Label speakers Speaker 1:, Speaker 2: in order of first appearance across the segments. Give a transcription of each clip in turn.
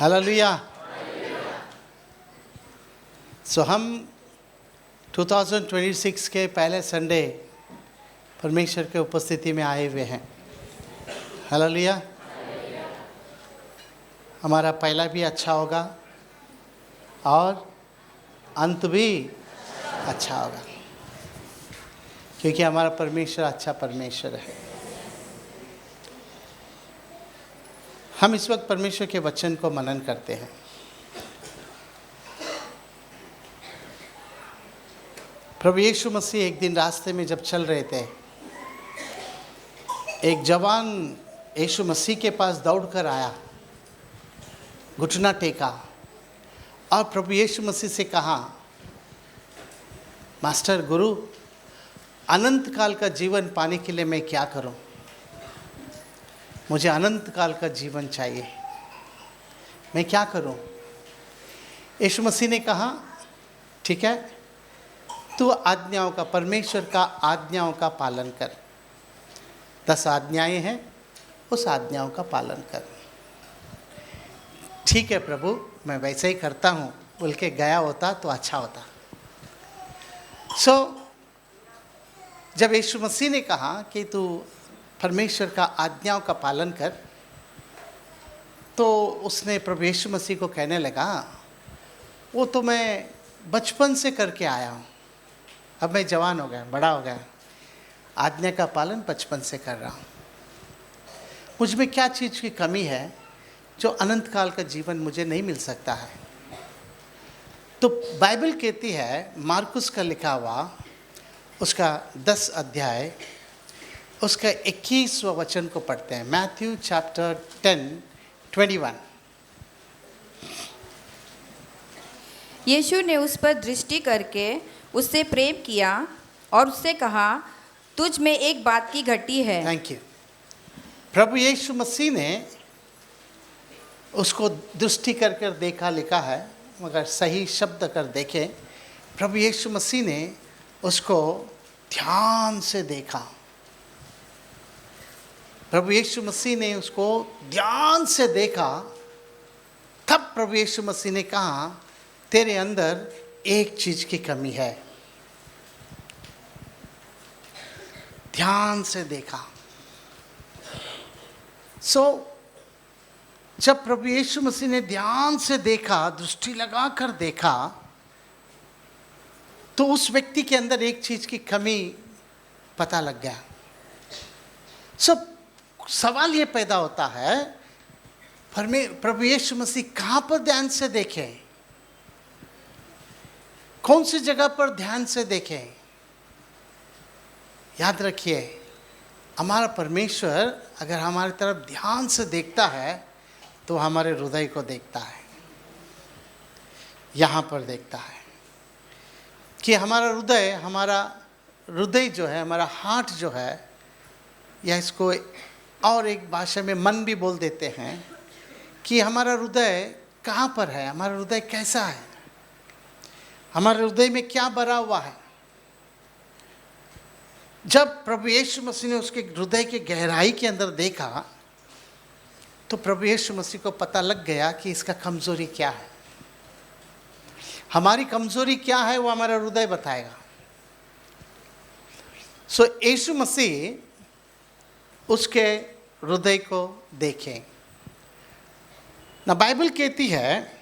Speaker 1: Hallelujah. सो हम 2026 के पहले संडे परमेश्वर के उपस्थिति में आए हुए हैं। हालेलुया। हमारा पहला भी अच्छा होगा और अंत भी अच्छा होगा, क्योंकि हमारा परमेश्वर अच्छा परमेश्वर है। हम इस वक्त परमेश्वर के वचन को मनन करते हैं। प्रभु यीशु मसीह एक दिन रास्ते में जब चल रहे थे, एक जवान यीशु मसीह के पास दौड़कर आया, घुटना टेका और प्रभु यीशु मसीह से कहा, मास्टर गुरु, अनंत काल का जीवन पाने के लिए मैं क्या करूं? मुझे अनंत काल का जीवन चाहिए, मैं क्या करूं? यीशु मसीह ने कहा, ठीक है, तू आज्ञाओं का, परमेश्वर का आज्ञाओं का पालन कर। 10 आज्ञाएं हैं, उस आज्ञाओं का पालन कर। ठीक है प्रभु, मैं वैसे ही करता हूँ बोल के गया होता तो अच्छा होता। जब यीशु मसीह ने कहा कि तू परमेश्वर का आज्ञाओं का पालन कर, तो उसने प्रभु यीशु मसीह को कहने लगा, वो तो मैं बचपन से करके आया हूँ, अब मैं जवान हो गया, बड़ा हो गया, आज्ञा का पालन बचपन से कर रहा हूँ। मुझ में क्या चीज़ की कमी है जो अनंत काल का जीवन मुझे नहीं मिल सकता है? तो बाइबल कहती है, मार्कुस का लिखा हुआ उसका 10 अध्याय उसका 21वां वचन को पढ़ते हैं। Matthew chapter 10:21।
Speaker 2: यीशु ने उस पर दृष्टि करके उससे प्रेम किया और उससे कहा, तुझ में एक बात की घटी है।
Speaker 1: Thank you. प्रभु यीशु मसीह ने उसको दृष्टि कर कर देखा, लिखा है, मगर सही शब्द कर देखें, प्रभु यीशु मसीह ने उसको ध्यान से देखा। प्रभु यीशु मसीह ने उसको ध्यान से देखा। तब प्रभु यीशु मसीह ने कहा, तेरे अंदर एक चीज की कमी है। ध्यान से देखा। जब प्रभु यीशु मसीह ने ध्यान से देखा, दृष्टि लगा कर देखा, तो उस व्यक्ति के अंदर एक चीज की कमी पता लग गया। सवाल ये पैदा होता है, प्रभु यीशु मसीह कहाँ पर ध्यान से देखें? कौन सी जगह पर ध्यान से देखें? याद रखिए, हमारा परमेश्वर अगर हमारी तरफ ध्यान से देखता है तो हमारे हृदय को देखता है। यहाँ पर देखता है कि हमारा हृदय जो है, हमारा हार्ट जो है, या इसको और एक भाषा में मन भी बोल देते हैं, कि हमारा हृदय कहाँ पर है, हमारा हृदय कैसा है, हमारे हृदय में क्या भरा हुआ है। जब प्रभु यीशु मसीह ने उसके हृदय के गहराई के अंदर देखा, तो प्रभु यीशु मसीह को पता लग गया कि इसका कमजोरी क्या है। हमारी कमजोरी क्या है वो हमारा हृदय बताएगा। यीशु मसीह उसके हृदय को देखें ना। बाइबल कहती है,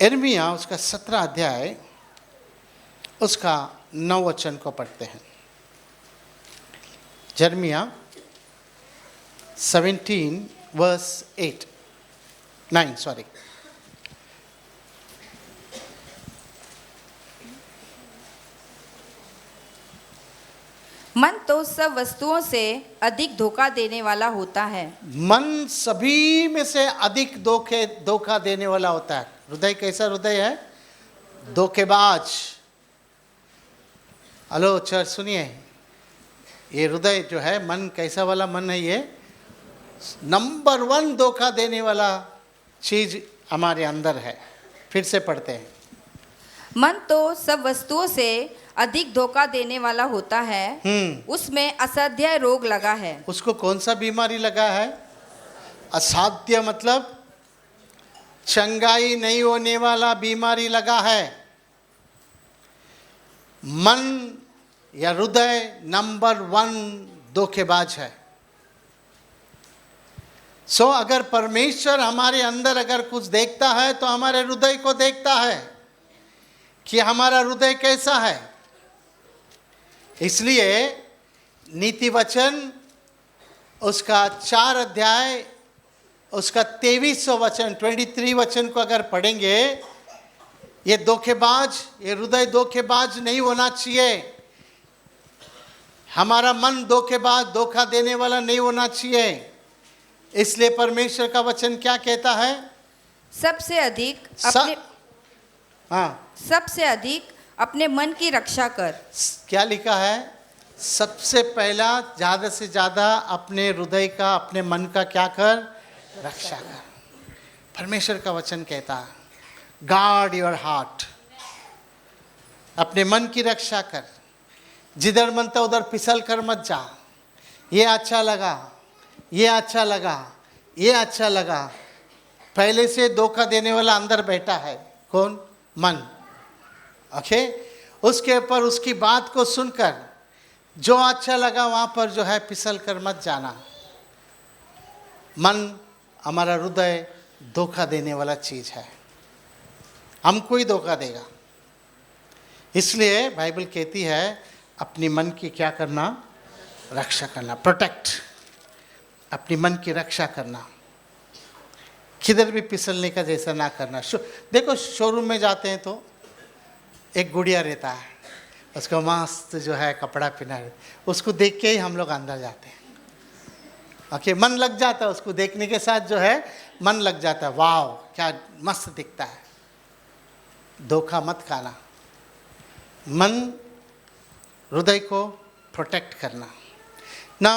Speaker 1: यिर्मयाह उसका 17 अध्याय उसका 9 वचन को पढ़ते हैं। यिर्मयाह 17:9
Speaker 2: मन तो सब वस्तुओं से अधिक धोखा देने वाला होता है।
Speaker 1: मन सभी में से अधिक धोखा देने वाला होता है। हृदय कैसा हृदय है? धोखेबाज। हेलो चर्च, सुनिए, ये हृदय जो है, मन कैसा वाला मन है? ये नंबर 1 धोखा देने वाला चीज हमारे अंदर है। फिर से पढ़ते हैं।
Speaker 2: मन तो सब वस्तुओं से अधिक धोखा देने वाला होता है, उसमें असह्य रोग लगा है।
Speaker 1: उसको कौन सा बीमारी लगा है? असाध्य मतलब चंगाई नहीं होने वाला बीमारी लगा है। मन या हृदय नंबर 1 धोखेबाज है। अगर परमेश्वर हमारे अंदर अगर कुछ देखता है तो हमारे हृदय को देखता है कि हमारा हृदय कैसा है। इसलिए नीति वचन उसका 4 अध्याय उसका 23वां वचन 23 वचन को अगर पढ़ेंगे, ये धोखेबाज, ये हृदय धोखेबाज नहीं होना चाहिए। हमारा मन धोखेबाज, धोखा देने वाला नहीं होना चाहिए। इसलिए परमेश्वर का वचन क्या कहता है? सबसे अधिक अपने मन की रक्षा कर। क्या लिखा है? सबसे पहला ज़्यादा से ज़्यादा अपने हृदय का, अपने मन का क्या कर? रक्षा कर। परमेश्वर का वचन कहता है गार्ड योर हार्ट, अपने मन की रक्षा कर। जिधर मन था उधर फिसल कर मत जा। ये अच्छा लगा, ये अच्छा लगा, ये अच्छा लगा। पहले से धोखा देने वाला अंदर बैठा है। कौन? मन। ओके, उसके ऊपर उसकी बात को सुनकर जो अच्छा लगा वहाँ पर जो है फिसल कर मत जाना। मन, हमारा हृदय धोखा देने वाला चीज़ है, हमको ही धोखा देगा। इसलिए बाइबल कहती है अपनी मन की क्या करना? रक्षा करना, प्रोटेक्ट, अपनी मन की रक्षा करना। किधर भी फिसलने का जैसा ना करना। देखो शोरूम में जाते हैं तो एक गुड़िया रहता है, उसको मस्त जो है कपड़ा पहना है, उसको देख के ही हम लोग अंदर जाते हैं। ओके, मन लग जाता है उसको देखने के साथ, जो है मन लग जाता है, वाह क्या मस्त दिखता है। धोखा मत खाना। मन, हृदय को प्रोटेक्ट करना ना।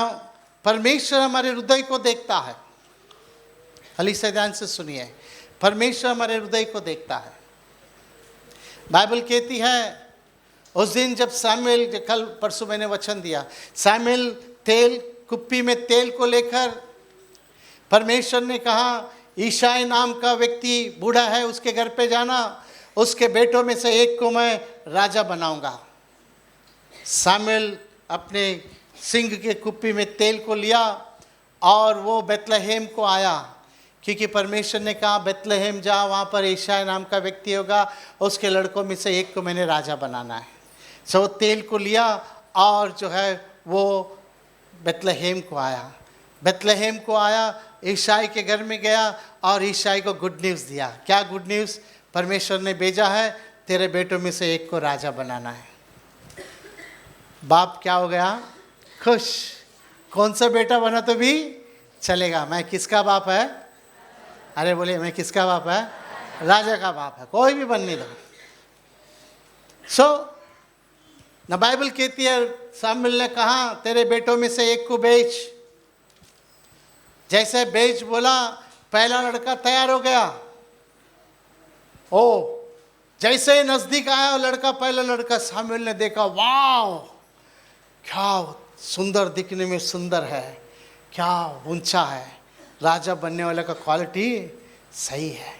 Speaker 1: परमेश्वर हमारे हृदय को देखता है। हली से ध्यान से सुनिए, परमेश्वर हमारे हृदय को देखता है। बाइबल कहती है उस दिन जब सामुएल, कल परसों मैंने वचन दिया, सामुएल तेल, कुप्पी में तेल को लेकर परमेश्वर ने कहा ईशाई नाम का व्यक्ति बूढ़ा है, उसके घर पे जाना, उसके बेटों में से एक को मैं राजा बनाऊंगा। सामुएल अपने सिंह के कुप्पी में तेल को लिया और वो बेतलहेम को आया, क्योंकि परमेश्वर ने कहा बेतलहेम जा, वहाँ पर ईशाई नाम का व्यक्ति होगा, उसके लड़कों में से एक को मैंने राजा बनाना है। वो तेल को लिया और जो है वो बेतलहेम को आया। बेतलहेम को आया, ईशाई के घर में गया और ईशाई को गुड न्यूज़ दिया। क्या गुड न्यूज़? परमेश्वर ने भेजा है तेरे बेटों में से एक को राजा बनाना है। बाप क्या हो गया? खुश। कौन सा बेटा बना तो भी चलेगा। मैं किसका बाप है? अरे बोले, मैं किसका बाप है? राजा का बाप है, कोई भी बनने दो। ना बाइबल कहती है सामुएल ने कहा तेरे बेटों में से एक को बेच। जैसे बेच बोला, पहला लड़का तैयार हो गया। ओ जैसे ही नजदीक आया लड़का, पहला लड़का, सामुएल ने देखा, वाह क्या सुंदर, दिखने में सुंदर है, क्या ऊंचा है। राजा बनने वाले का क्वालिटी सही है।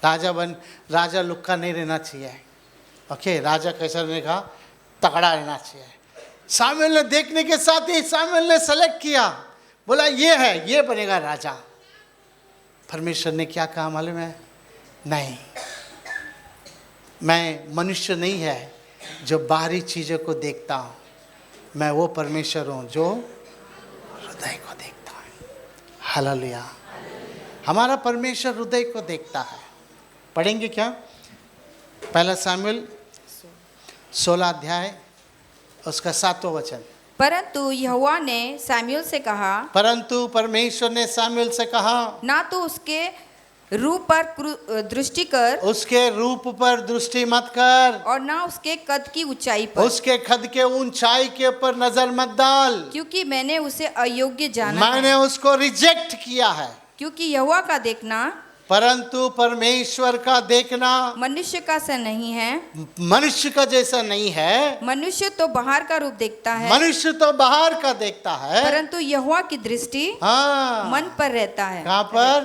Speaker 1: राजा लुक्का नहीं रहना चाहिए। ओके, राजा कैसा रहने का? तगड़ा रहना चाहिए। सामुएल ने देखने के साथ ही सामुएल ने सेलेक्ट किया, बोला ये है, ये बनेगा राजा। परमेश्वर ने क्या कहा मालूम है? नहीं, मैं मनुष्य नहीं है जो बाहरी चीज़ों को देखता हूँ, मैं वो परमेश्वर हूँ जो हृदय को देखता है। हालेलुया। हमारा परमेश्वर हृदय को देखता है। पढ़ेंगे क्या? पहला सामुएल 16 अध्याय उसका 7वां वचन।
Speaker 2: परंतु यहोवा ने सामुएल से कहा,
Speaker 1: परंतु परमेश्वर ने सामुएल से कहा, ना
Speaker 2: तो उसके रूप पर दृष्टि कर,
Speaker 1: उसके रूप पर दृष्टि मत कर,
Speaker 2: और ना उसके कद की ऊंचाई पर,
Speaker 1: उसके कद के ऊंचाई के ऊपर नजर मत डाल,
Speaker 2: क्योंकि मैंने उसे अयोग्य जाना,
Speaker 1: मैंने उसको रिजेक्ट किया है।
Speaker 2: क्योंकि यहोवा का देखना
Speaker 1: परंतु परमेश्वर का देखना
Speaker 2: मनुष्य का सा नहीं है।
Speaker 1: मनुष्य का जैसा नहीं है।
Speaker 2: मनुष्य तो बाहर का रूप देखता है,
Speaker 1: मनुष्य तो बाहर का देखता है,
Speaker 2: परंतु यहोवा की दृष्टि
Speaker 1: हाँ,
Speaker 2: मन पर रहता है।
Speaker 1: कहाँ पर?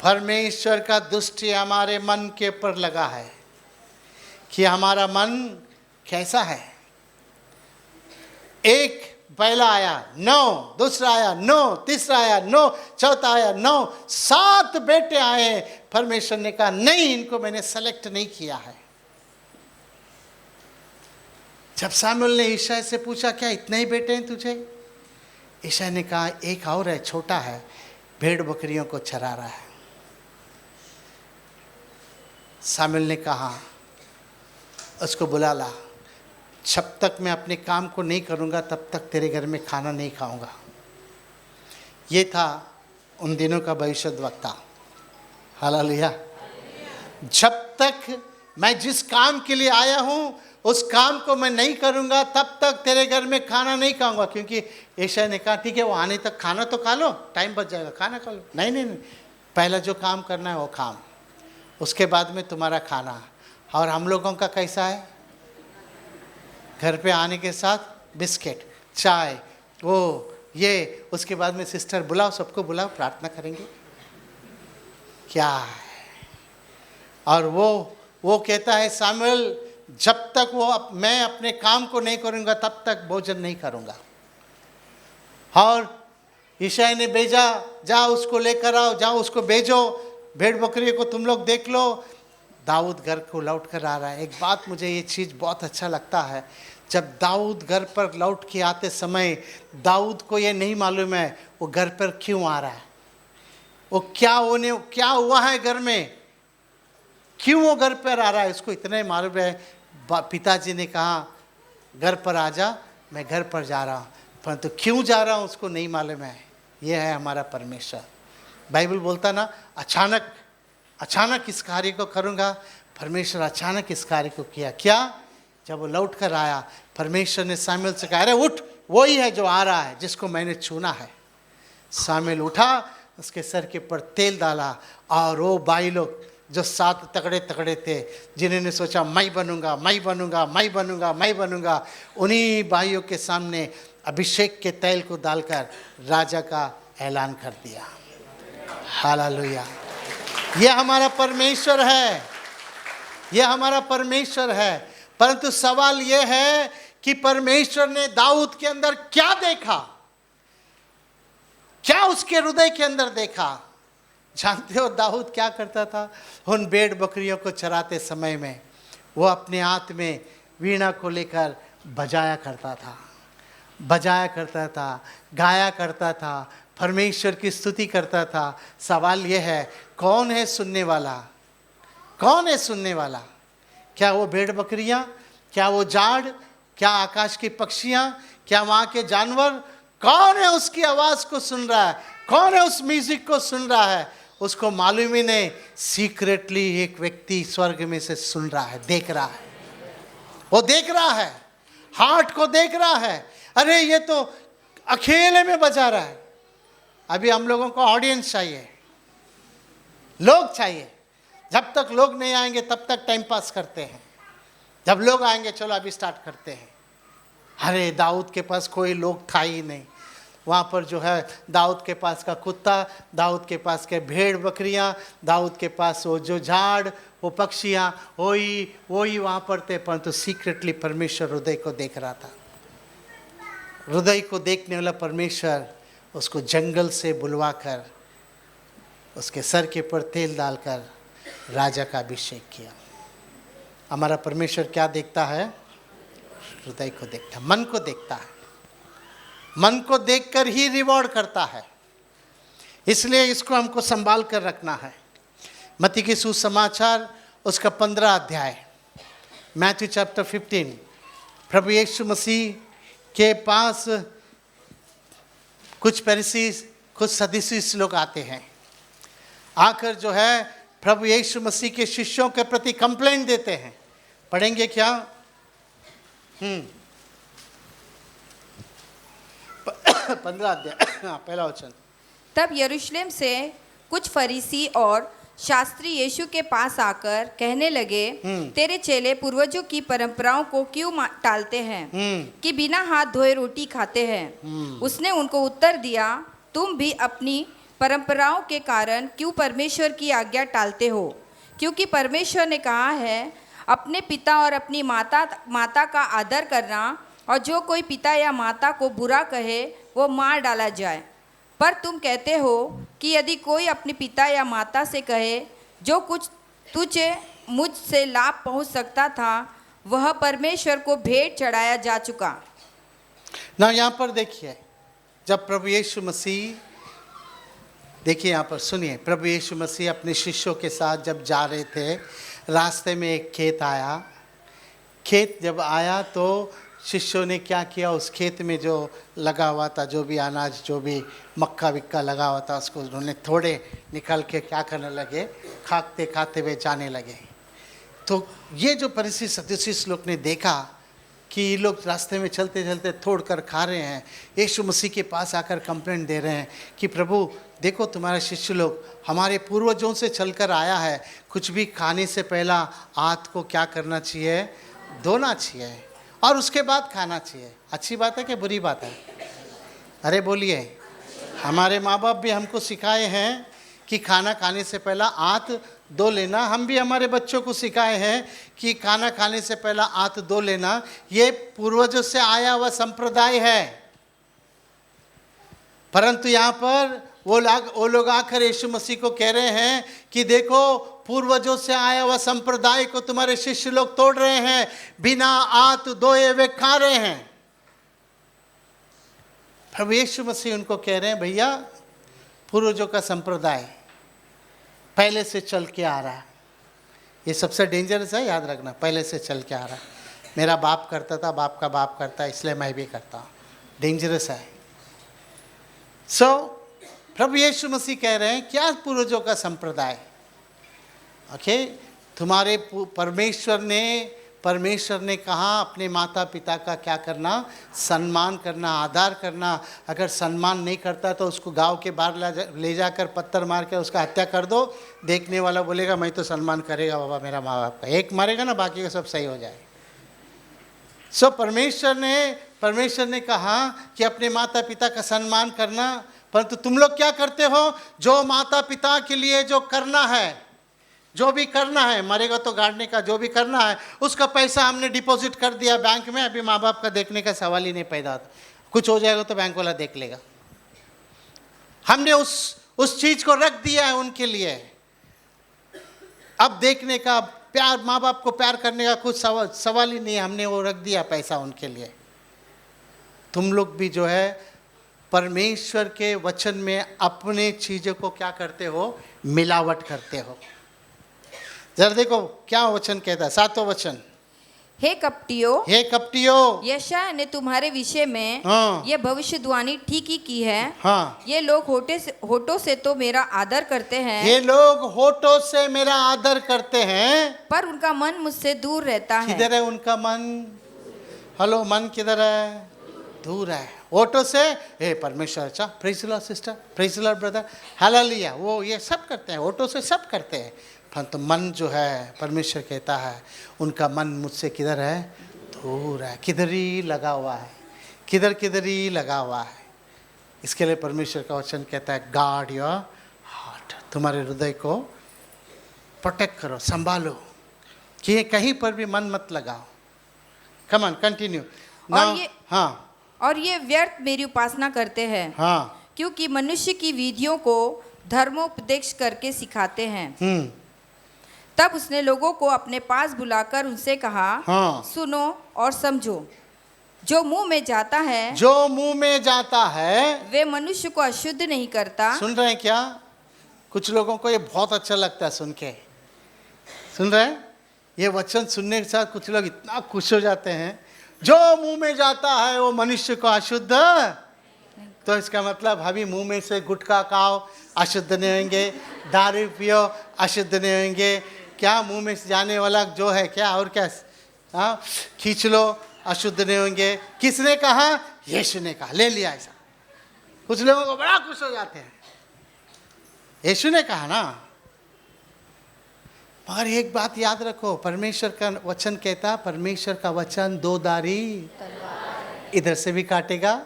Speaker 1: परमेश्वर का दृष्टि हमारे मन के ऊपर लगा है कि हमारा मन कैसा है। एक पहला आया 9, दूसरा आया 9, तीसरा आया 9, चौथा आया 9, 7 बेटे आए। परमेश्वर ने कहा नहीं, इनको मैंने सेलेक्ट नहीं किया है। जब सामुएल ने ईशाई से पूछा क्या इतने ही बेटे हैं तुझे? ईशाई ने कहा एक और है, छोटा है, भेड़ बकरियों को चरा रहा है। सामुएल ने कहा उसको बुला ला, जब तक मैं अपने काम को नहीं करूँगा तब तक तेरे घर में खाना नहीं खाऊंगा। ये था उन दिनों का भविष्यद्वक्ता। हालेलुया। जब तक मैं जिस काम के लिए आया हूँ उस काम को मैं नहीं करूँगा तब तक तेरे घर में खाना नहीं खाऊंगा। क्योंकि ईशाई ने कहा ठीक है, वो आने तक खाना तो खा लो, टाइम बच जाएगा, खाना खा लो। नहीं नहीं नहीं, पहला जो काम करना है वो काम, उसके बाद में तुम्हारा खाना। और हम लोगों का कैसा है? घर पे आने के साथ बिस्किट, चाय, वो ये, उसके बाद में सिस्टर बुलाओ, सबको बुलाओ, प्रार्थना करेंगे, क्या है? और वो कहता है सामुएल जब तक मैं अपने काम को नहीं करूँगा तब तक भोजन नहीं करूँगा। और ईशाई ने भेजा, जाओ उसको लेकर आओ, जाओ उसको भेजो, भेड़ बकरी को तुम लोग देख लो। दाऊद घर को लौट कर आ रहा है। एक बात मुझे ये चीज़ बहुत अच्छा लगता है, जब दाऊद घर पर लौट के आते समय दाऊद को ये नहीं मालूम है वो घर पर क्यों आ रहा है, वो क्या हुआ है घर में, क्यों वो घर पर आ रहा है, उसको इतना ही मालूम है। पिताजी ने कहा घर पर आ जा, मैं घर पर जा रहा हूँ, परंतु क्यों जा रहा हूँ उसको नहीं मालूम है। ये है हमारा परमेश्वर। बाइबल बोलता ना, अचानक इस कार्य को करूँगा। परमेश्वर अचानक इस कार्य को किया। क्या? जब वो लौट कर आया, परमेश्वर ने सामुएल से कहा अरे उठ, वही है जो आ रहा है जिसको मैंने चुना है। सामुएल उठा, उसके सर के ऊपर तेल डाला, और वो भाई लोग जो 7 तगड़े थे, जिन्होंने सोचा मैं बनूंगा, उन्हीं भाइयों के सामने अभिषेक के तेल को डालकर राजा का ऐलान कर दिया। हालेलुया। यह हमारा परमेश्वर है, यह हमारा परमेश्वर है। परंतु सवाल यह है कि परमेश्वर ने दाऊद के अंदर क्या देखा, क्या उसके हृदय के अंदर देखा? जानते हो दाऊद क्या करता था? उन भेड़ बकरियों को चराते समय में वो अपने हाथ में वीणा को लेकर बजाया करता था, गाया करता था, परमेश्वर की स्तुति करता था। सवाल यह है कौन है सुनने वाला? कौन है सुनने वाला? क्या वो भेड़ बकरियां, क्या वो झाड़, क्या आकाश की पक्षियां, क्या वहाँ के जानवर? कौन है उसकी आवाज़ को सुन रहा है? कौन है उस म्यूजिक को सुन रहा है? उसको मालूम ही नहीं। सीक्रेटली एक व्यक्ति स्वर्ग में से सुन रहा है, देख रहा है। वो देख रहा है, हार्ट को देख रहा है। अरे ये तो अकेले में बजा रहा है। अभी हम लोगों को ऑडियंस चाहिए, लोग चाहिए। जब तक लोग नहीं आएंगे तब तक टाइम पास करते हैं, जब लोग आएंगे चलो अभी स्टार्ट करते हैं। अरे दाऊद के पास कोई लोग था ही नहीं। वहाँ पर जो है दाऊद के पास का कुत्ता, दाऊद के पास के भेड़ बकरियाँ, दाऊद के पास वो जो झाड़, वो पक्षियाँ, वही वहाँ पर थे। परंतु सीक्रेटली परमेश्वर हृदय को देख रहा था। हृदय को देखने वाला परमेश्वर उसको जंगल से बुलवा कर उसके सर के ऊपर तेल डालकर राजा का अभिषेक किया। हमारा परमेश्वर क्या देखता है? हृदय को देखता है, मन को देखता है। मन को देखकर ही रिवॉर्ड करता है। इसलिए इसको हमको संभाल कर रखना है। मत्ती के सुसमाचार उसका 15 अध्याय, मैथ्यू चैप्टर 15। प्रभु यीशु मसीह के पास कुछ फरीसी, कुछ सदूसी लोग आते हैं। आकर जो है प्रभु यीशु मसीह के शिष्यों के प्रति कंप्लेंट देते हैं। पढ़ेंगे क्या? 15 अध्याय, पहला वचन।
Speaker 2: तब यरूशलेम से कुछ फरीसी और शास्त्री यीशु के पास आकर कहने लगे, तेरे चेले पूर्वजों की परंपराओं को क्यों टालते हैं कि बिना हाथ धोए रोटी खाते हैं। उसने उनको उत्तर दिया, तुम भी अपनी परंपराओं के कारण क्यों परमेश्वर की आज्ञा टालते हो? क्योंकि परमेश्वर ने कहा है, अपने पिता और अपनी माता का आदर करना, और जो कोई पिता या माता को बुरा कहे वो मार डाला जाए। पर तुम कहते हो कि यदि कोई अपने पिता या माता से कहे, जो कुछ तुझे मुझसे लाभ पहुंच सकता था वह परमेश्वर को भेंट चढ़ाया जा चुका।
Speaker 1: ना यहाँ पर देखिए, जब प्रभु यीशु मसीह, देखिए यहाँ पर सुनिए, प्रभु यीशु मसीह अपने शिष्यों के साथ जब जा रहे थे, रास्ते में एक खेत आया। खेत जब आया तो शिष्यों ने क्या किया, उस खेत में जो लगा हुआ था, जो भी अनाज, जो भी मक्का विक्का लगा हुआ था, उसको उन्होंने थोड़े निकल के क्या करने लगे, खाते खाते हुए जाने लगे। तो ये जो फरीसी सदूसी लोग ने देखा कि ये लोग रास्ते में चलते चलते तोड़ कर खा रहे हैं, यीशु मसीह के पास आकर कंप्लेंट दे रहे हैं कि प्रभु देखो, तुम्हारे शिष्य लोग हमारे पूर्वजों से चलकर आया है, कुछ भी खाने से पहला हाथ को क्या करना चाहिए, धोना चाहिए और उसके बाद खाना चाहिए। अच्छी बात है कि बुरी बात है? अरे बोलिए। हमारे माँ बाप भी हमको सिखाए हैं कि खाना खाने से पहला हाथ धो लेना। हम भी हमारे बच्चों को सिखाए हैं कि खाना खाने से पहला हाथ धो लेना। ये पूर्वजों से आया हुआ संप्रदाय है। परंतु यहाँ पर वो लोग आकर यीशु मसीह को कह रहे हैं कि देखो, पूर्वजों से आया हुआ संप्रदाय को तुम्हारे शिष्य लोग तोड़ रहे हैं, बिना हाथ धोए वे खा रहे हैं। प्रभु यीशु मसीह उनको कह रहे हैं, भैया पूर्वजों का संप्रदाय पहले से चल के आ रहा है। ये सबसे डेंजरस है, याद रखना, पहले से चल के आ रहा है। मेरा बाप करता था, बाप का बाप करता है, इसलिए मैं भी करता हूँ। डेंजरस है। प्रभु यीशु मसीह कह रहे हैं, क्या पूर्वजों का संप्रदाय? ओके, तुम्हारे परमेश्वर ने कहा अपने माता पिता का क्या करना, सम्मान करना, आदर करना। अगर सम्मान नहीं करता तो उसको गांव के बाहर ले जाकर पत्थर मार के उसका हत्या कर दो। देखने वाला बोलेगा मैं तो सम्मान करेगा बाबा मेरा माँ बाप का, एक मारेगा ना, बाकी का सब सही हो जाए। परमेश्वर ने कहा कि अपने माता पिता का सम्मान करना, परंतु तुम लोग क्या करते हो? जो माता पिता के लिए जो करना है, जो भी करना है, मरेगा तो गाड़ने का, जो भी करना है उसका पैसा हमने डिपॉजिट कर दिया बैंक में। अभी माँ बाप का देखने का सवाल ही नहीं पैदा होता। कुछ हो जाएगा तो बैंक वाला देख लेगा। हमने उस चीज को रख दिया है उनके लिए। अब देखने का, प्यार, माँ बाप को प्यार करने का कुछ सवाल ही नहीं है। हमने वो रख दिया पैसा उनके लिए। तुम लोग भी जो है परमेश्वर के वचन में अपने चीज़ों को क्या करते हो, मिलावट करते हो। जरा देखो क्या वचन कहता है, 7वां वचन।
Speaker 2: हे कपटियों, यशायाह ने तुम्हारे विषय में ये भविष्यवाणी ठीक ही की है।
Speaker 1: हाँ,
Speaker 2: ये लोग होठों से तो मेरा आदर करते हैं,
Speaker 1: ये लोग होठों से मेरा आदर करते हैं,
Speaker 2: पर उनका मन मुझसे दूर रहता है।
Speaker 1: किधर है उनका मन? हेलो, मन किधर है? दूर है। होठों से हे परमेश्वर, अच्छा, praise the Lord sister, praise the Lord brother, hallelujah, वो ये सब करते हैं, होठों से सब करते हैं, परंतु मन जो है, परमेश्वर कहता है उनका मन मुझसे किधर है? दूर है। किधर ही लगा हुआ है, किधर ही लगा हुआ है। इसके लिए परमेश्वर का वचन कहता है, गार्ड योर हार्ट, तुम्हारे हृदय को प्रोटेक्ट करो, संभालो कि कहीं पर भी मन मत लगाओ। Come on, continue.
Speaker 2: और ये व्यर्थ मेरी उपासना करते हैं,
Speaker 1: हाँ,
Speaker 2: क्योंकि मनुष्य की विधियों को धर्मोपदेश करके सिखाते हैं। तब उसने लोगों को अपने पास बुलाकर उनसे कहा,
Speaker 1: हाँ,
Speaker 2: सुनो और समझो, जो मुंह में जाता है वे मनुष्य को अशुद्ध नहीं करता।
Speaker 1: सुन रहे हैं क्या? कुछ लोगों को ये बहुत अच्छा लगता है सुन के। सुन रहे हैं? ये वचन सुनने के साथ कुछ लोग इतना खुश हो जाते हैं, जो मुंह में जाता है वो मनुष्य को अशुद्ध। तो इसका मतलब अभी मुंह में से गुटखा खाओ, अशुद्ध नहीं होंगे, दारू पियो, अशुद्ध नहीं होंगे, क्या मुंह में से जाने वाला जो है क्या, और क्या, हाँ, खींच लो, अशुद्ध नहीं होंगे। किसने कहा? यीशु ने कहा, ले लिया ऐसा। कुछ लोगों को बड़ा खुश हो जाते हैं, यीशु ने कहा ना। मगर एक बात याद रखो, परमेश्वर का वचन कहता, परमेश्वर का वचन दो धारी, इधर से भी काटेगा,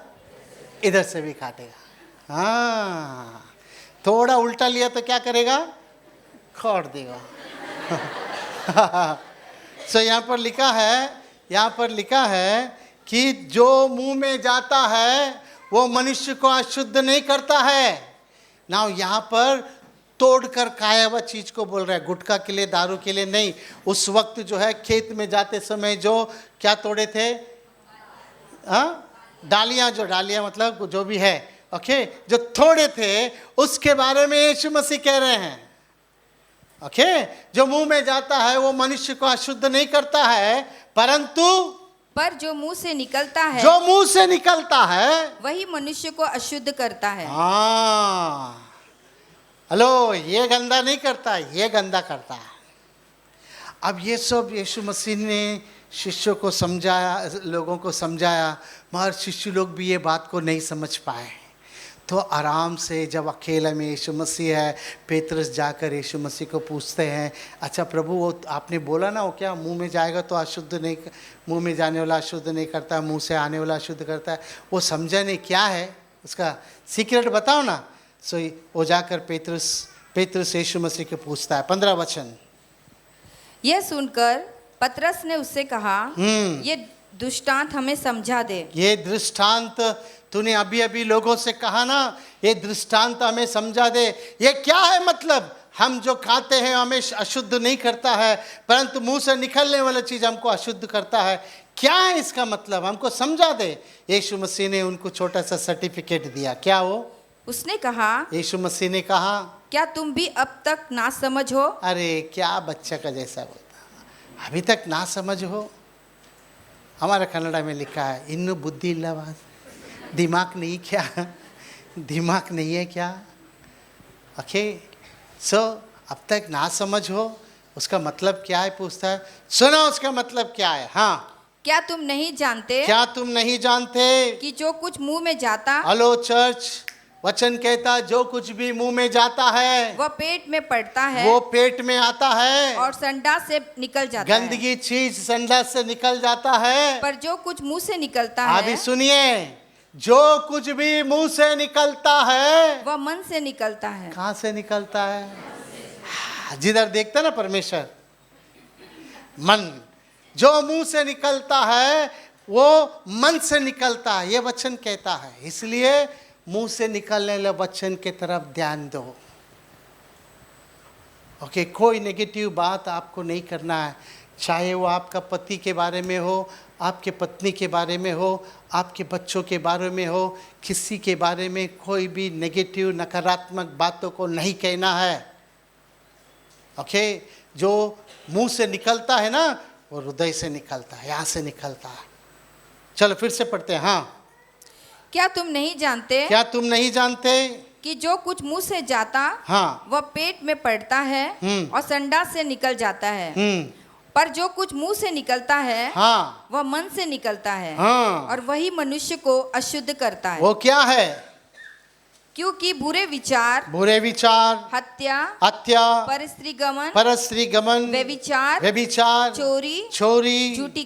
Speaker 1: इधर से भी काटेगा। हाँ, थोड़ा उल्टा लिया तो क्या करेगा? खोड़ देगा। सो यहाँ पर लिखा है कि जो मुंह में जाता है वो मनुष्य को अशुद्ध नहीं करता है। ना यहाँ पर तोड़कर खाया हुआ चीज को बोल रहा है, गुटखा के लिए, दारू के लिए नहीं। उस वक्त जो है खेत में जाते समय जो क्या तोड़े थे? हाँ, डालियां मतलब जो भी है, ओके, जो थोड़े थे उसके बारे में यीशु मसीह कह रहे हैं। ओके, जो मुंह में जाता है वो मनुष्य को अशुद्ध नहीं करता है,
Speaker 2: पर जो मुंह से निकलता है,
Speaker 1: जो मुंह से निकलता है
Speaker 2: वही मनुष्य को अशुद्ध करता है।
Speaker 1: हाँ, हेलो, ये गंदा नहीं करता, ये गंदा करता है। अब ये सब यीशु मसीह ने शिष्यों को समझाया, लोगों को समझाया, मगर शिष्य लोग भी ये बात को नहीं समझ पाए। तो आराम से जब अकेला में यीशु मसीह है, पेतरस जाकर यीशु मसीह को पूछते हैं, अच्छा प्रभु, वो आपने बोला ना, वो क्या मुंह में जाएगा तो अशुद्ध नहीं, मुंह में जाने वाला अशुद्ध नहीं करता, मुंह से आने वाला अशुद्ध करता है। वो समझा नहीं क्या है, उसका सीक्रेट बताओ ना। सो वो जाकर पेतरस यीशु मसीह को पूछता है। 15 वचन।
Speaker 2: यह सुनकर पतरस ने उससे कहा, ये दृष्टांत हमें समझा दे।
Speaker 1: ये दृष्टांत तूने अभी अभी लोगों से कहा ना, ये दृष्टांत हमें समझा दे। ये क्या है? मतलब हम जो खाते हैं हमें अशुद्ध नहीं करता है, परंतु मुंह से निकलने वाला चीज हमको अशुद्ध करता है। क्या है इसका मतलब? हमको समझा दे। यीशु मसीह ने उनको छोटा सा सर्टिफिकेट दिया। क्या वो?
Speaker 2: उसने कहा,
Speaker 1: यीशु मसीह ने कहा,
Speaker 2: क्या तुम भी अब तक ना समझ हो?
Speaker 1: अरे क्या बच्चा का जैसा बोलता, अभी तक ना समझ हो। हमारा कन्नड़ा में लिखा है, इन्नु बुद्धि इल्लावास, दिमाग नहीं क्या? दिमाग नहीं है क्या? ओके, सो अब तक ना समझ हो, उसका मतलब क्या है पूछता है। सुनो उसका मतलब क्या है। हाँ,
Speaker 2: क्या तुम नहीं जानते?
Speaker 1: क्या तुम नहीं जानते
Speaker 2: कि जो कुछ मुंह में जाता,
Speaker 1: हेलो चर्च, वचन कहता जो कुछ भी मुंह में जाता है
Speaker 2: वह पेट में पड़ता है,
Speaker 1: वो पेट में आता है
Speaker 2: और संडास से निकल जाता है।
Speaker 1: गंदगी चीज संडास से निकल जाता है।
Speaker 2: पर जो कुछ मुंह से निकलता है,
Speaker 1: अभी सुनिए, जो कुछ भी मुंह से निकलता है
Speaker 2: वह मन से निकलता है।
Speaker 1: कहाँ से निकलता है? जिधर देखता ना परमेश्वर, मन, जो मुंह से निकलता है वो मन से निकलता है, ये वचन कहता है। इसलिए मुंह से निकलने वाले वचन की तरफ ध्यान दो। ओके, कोई नेगेटिव बात आपको नहीं करना है, चाहे वो आपका पति के बारे में हो, आपके पत्नी के बारे में हो, आपके बच्चों के बारे में हो, किसी के बारे में कोई भी नेगेटिव नकारात्मक बातों को नहीं कहना है। ओके, जो मुंह से निकलता है ना वो हृदय से निकलता है, यहाँ से निकलता है। चलो फिर से पढ़ते हैं। हाँ,
Speaker 2: क्या तुम नहीं जानते?
Speaker 1: क्या तुम नहीं जानते
Speaker 2: कि जो कुछ मुंह से जाता,
Speaker 1: हाँ,
Speaker 2: वह पेट में पड़ता है और संडास से निकल जाता है। पर जो कुछ मुंह से निकलता है,
Speaker 1: हाँ,
Speaker 2: वह मन से निकलता है,
Speaker 1: हाँ,
Speaker 2: और वही मनुष्य को अशुद्ध करता है।
Speaker 1: वो क्या है?
Speaker 2: क्योंकि बुरे विचार,
Speaker 1: हत्या,
Speaker 2: परस्त्री गमन, व्यभिचार, चोरी, झूठी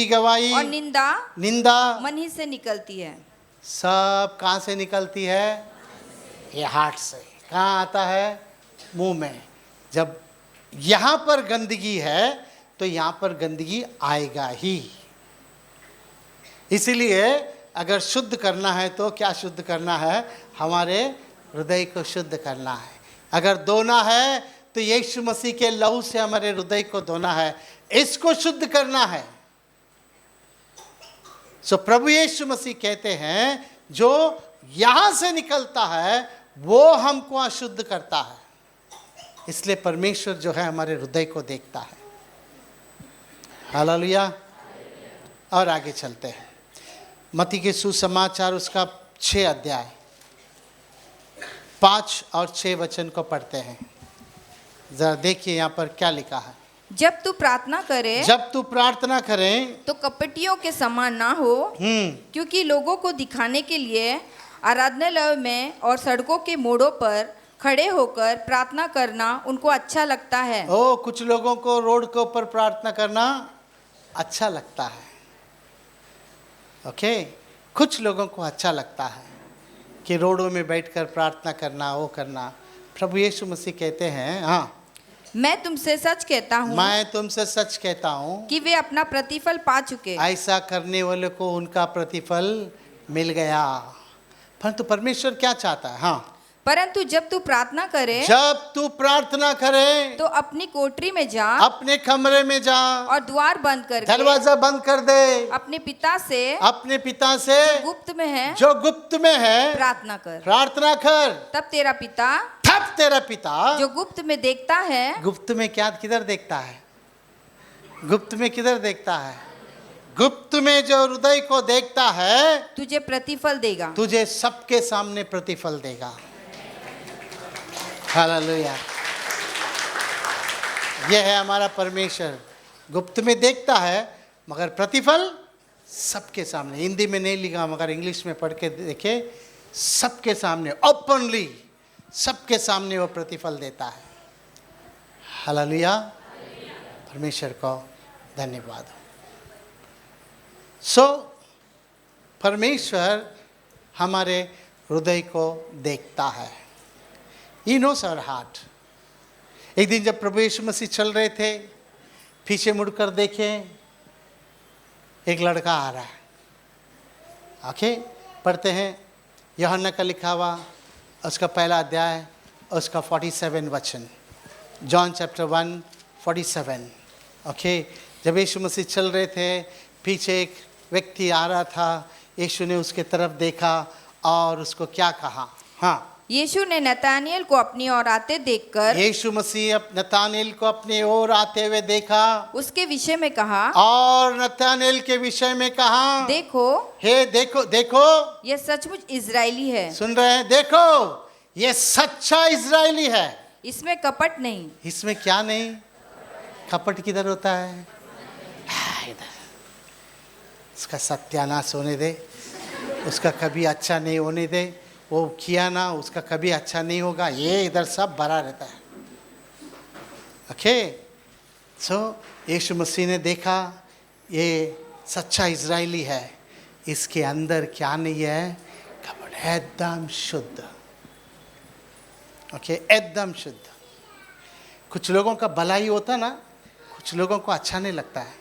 Speaker 2: गवाही और निंदा मन ही से निकलती है।
Speaker 1: सब कहाँ से निकलती है? ये हार्ट से। कहाँ आता है? मुंह में। जब यहाँ पर गंदगी है तो यहाँ पर गंदगी आएगा ही। इसलिए अगर शुद्ध करना है तो क्या शुद्ध करना है? हमारे हृदय को शुद्ध करना है। अगर धोना है तो यीशु मसीह के लहू से हमारे हृदय को धोना है, इसको शुद्ध करना है। सो प्रभु यीशु मसीह कहते हैं जो यहां से निकलता है वो हमको अशुद्ध करता है। इसलिए परमेश्वर जो है हमारे हृदय को देखता है। हालेलुया। और आगे चलते हैं, मत्ती के सुसमाचार उसका 6 अध्याय 5 और 6 वचन को पढ़ते हैं। जरा देखिए यहाँ पर क्या लिखा है।
Speaker 2: जब तू प्रार्थना करे तो कपटियों के समान ना हो, क्योंकि लोगों को दिखाने के लिए आराधनालय में और सड़कों के मोड़ों पर खड़े होकर प्रार्थना करना उनको अच्छा लगता है।
Speaker 1: ओ, कुछ लोगों को रोड के ऊपर प्रार्थना करना अच्छा लगता है। ओके, कुछ लोगों को अच्छा लगता है कि रोडों में बैठकर प्रार्थना करना, वो करना। प्रभु यीशु मसीह कहते हैं, हाँ,
Speaker 2: मैं तुमसे सच कहता हूँ
Speaker 1: मैं तुमसे सच कहता हूँ
Speaker 2: कि वे अपना प्रतिफल पा चुके।
Speaker 1: ऐसा करने वाले को उनका प्रतिफल मिल गया। परंतु परमेश्वर क्या चाहता है? हाँ,
Speaker 2: परंतु जब तू प्रार्थना करे
Speaker 1: जब तू प्रार्थना करे
Speaker 2: तो अपनी कोठरी में जा
Speaker 1: अपने कमरे में जा
Speaker 2: और द्वार बंद करके
Speaker 1: दरवाजा बंद कर दे,
Speaker 2: अपने पिता से
Speaker 1: अपने पिता से
Speaker 2: गुप्त में है
Speaker 1: जो गुप्त में है
Speaker 2: प्रार्थना कर।
Speaker 1: प्रार्थना कर,
Speaker 2: तब तेरा पिता
Speaker 1: तब तेरा पिता
Speaker 2: जो गुप्त में देखता है,
Speaker 1: गुप्त में क्या, किधर देखता है? गुप्त में किधर देखता है? गुप्त में जो हृदय को देखता है
Speaker 2: तुझे प्रतिफल देगा।
Speaker 1: तुझे सबके सामने प्रतिफल देगा। हालेलुया। यह है हमारा परमेश्वर, गुप्त में देखता है मगर प्रतिफल सबके सामने। हिंदी में नहीं लिखा मगर इंग्लिश में पढ़ के देखे, सबके सामने, ओपनली सबके सामने वो प्रतिफल देता है। हालेलुया, परमेश्वर को धन्यवाद। परमेश्वर हमारे हृदय को देखता है। He knows our heart। एक दिन जब प्रभु यीशु मसीह चल रहे थे, पीछे मुड़कर देखे, एक लड़का आ रहा है। ओके, पढ़ते हैं यूहन्ना का लिखा हुआ उसका पहला अध्याय, उसका 47 वचन, जॉन चैप्टर 1 47। ओके, जब यीशु मसीह चल रहे थे, पीछे एक व्यक्ति आ रहा था। यीशु ने उसके तरफ देखा और उसको क्या कहा? हाँ,
Speaker 2: यीशु ने नतानिएल को अपनी ओर आते देखकर
Speaker 1: यीशु मसीह नतानिएल को अपनी ओर आते हुए देखा
Speaker 2: उसके विषय में कहा,
Speaker 1: और नतानिएल के विषय में कहा,
Speaker 2: देखो,
Speaker 1: हे देखो, देखो,
Speaker 2: यह सचमुच इजरायली है।
Speaker 1: सुन रहे हैं? देखो, ये सच्चा इजरायली है,
Speaker 2: इसमें कपट नहीं।
Speaker 1: इसमें क्या नहीं? कपट किधर होता है? इधर। उसका सत्यानाश होने दे, उसका कभी अच्छा नहीं होने दे। वो किया ना, उसका कभी अच्छा नहीं होगा। ये इधर सब भरा रहता है। ओके, यीशु मसीह ने देखा ये सच्चा इजरायली है, इसके अंदर क्या नहीं है? कपट, एकदम शुद्ध। ओके, एकदम शुद्ध। कुछ लोगों का भलाई होता ना, कुछ लोगों को अच्छा नहीं लगता है,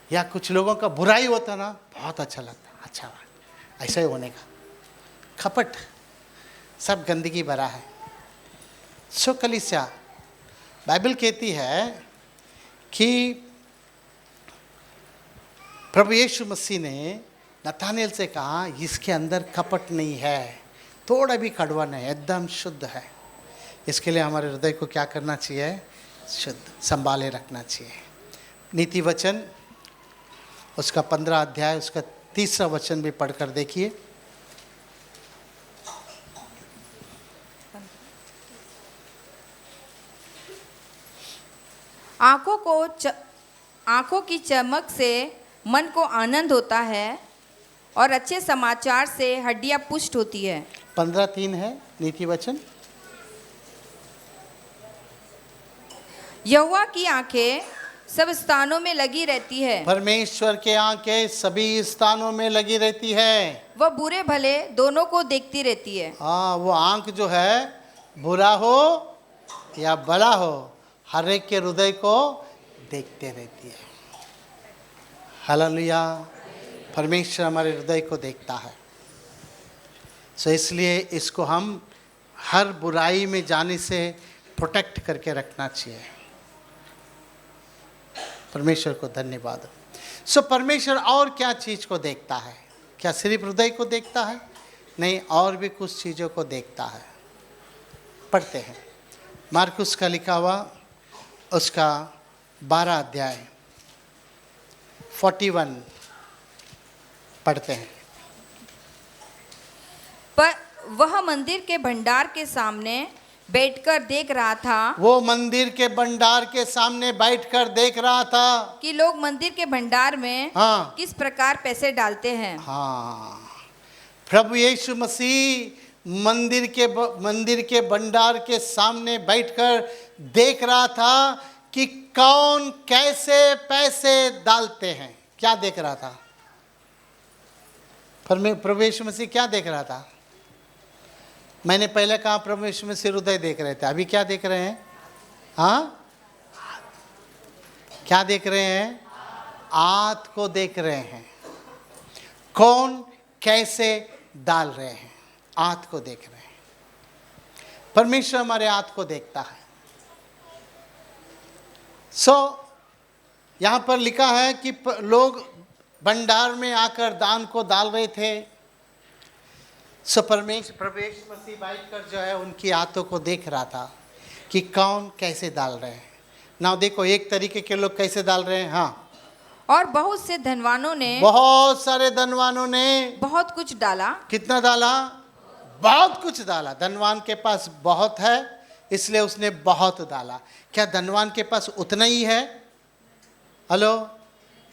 Speaker 1: या कुछ लोगों का बुराई होता ना, बहुत अच्छा लगता है। अच्छा बात, ऐसा ही होने का। कपट, सब गंदगी भरा है। कलीसिया, बाइबल कहती है कि प्रभु यीशु मसीह ने नतानिएल से कहा, इसके अंदर कपट नहीं है, थोड़ा भी कड़वा नहीं, एकदम शुद्ध है। इसके लिए हमारे हृदय को क्या करना चाहिए? शुद्ध, संभाले रखना चाहिए। नीति वचन उसका 15 अध्याय, उसका 3रा वचन भी पढ़कर देखिए।
Speaker 2: आंखों की चमक से मन को आनंद होता है और अच्छे समाचार से हड्डियां पुष्ट होती है।
Speaker 1: 15:3 है नीति वचन।
Speaker 2: यहोवा की आंखें सब स्थानों में लगी रहती है।
Speaker 1: परमेश्वर के आंखें सभी स्थानों में लगी रहती है।
Speaker 2: वह बुरे भले दोनों को देखती रहती है।
Speaker 1: हाँ, वो आंख जो है, बुरा हो या भला हो, हर एक के हृदय को देखते रहती है। हालेलुया, परमेश्वर हमारे हृदय को देखता है। इसलिए इसको हम हर बुराई में जाने से प्रोटेक्ट करके रखना चाहिए। परमेश्वर को धन्यवाद। परमेश्वर और क्या चीज़ को देखता है? क्या सिर्फ हृदय को देखता है? नहीं, और भी कुछ चीज़ों को देखता है। पढ़ते हैं मार्कुस का लिखा हुआ उसका 12 अध्याय 41 पढ़ते हैं।
Speaker 2: पर वह मंदिर के भंडार के सामने बैठकर देख रहा था।
Speaker 1: वो मंदिर के भंडार के सामने बैठकर देख रहा था
Speaker 2: कि लोग मंदिर के भंडार में
Speaker 1: हाँ,
Speaker 2: किस प्रकार पैसे डालते हैं।
Speaker 1: हाँ, प्रभु यीशु मसीह मंदिर के भंडार के सामने बैठकर देख रहा था कि कौन कैसे पैसे डालते हैं। क्या देख रहा था? प्रभु यीशु मसीह क्या देख रहा था? मैंने पहले कहा प्रभु यीशु मसीह हृदय देख रहे थे, अभी क्या देख रहे हैं? हाँ, क्या देख रहे हैं? आत्म को देख रहे हैं। कौन कैसे डाल रहे हैं, आत्म को देख रहे हैं। परमेश्वर हमारे आत्म को देखता है। यहां पर लिखा है कि लोग भंडार में आकर दान को डाल रहे थे। परमेश्वर प्रभु यीशु मसीह बैठकर जो है उनकी आत्मों को देख रहा था कि कौन कैसे डाल रहे हैं। ना देखो, एक तरीके के लोग कैसे डाल रहे हैं। हाँ,
Speaker 2: और बहुत से धनवानों ने,
Speaker 1: बहुत सारे धनवानों ने
Speaker 2: बहुत कुछ डाला। कितना
Speaker 1: डाला? बहुत कुछ डाला। धनवान के पास बहुत है इसलिए उसने बहुत डाला। क्या धनवान के पास उतना ही है? हेलो,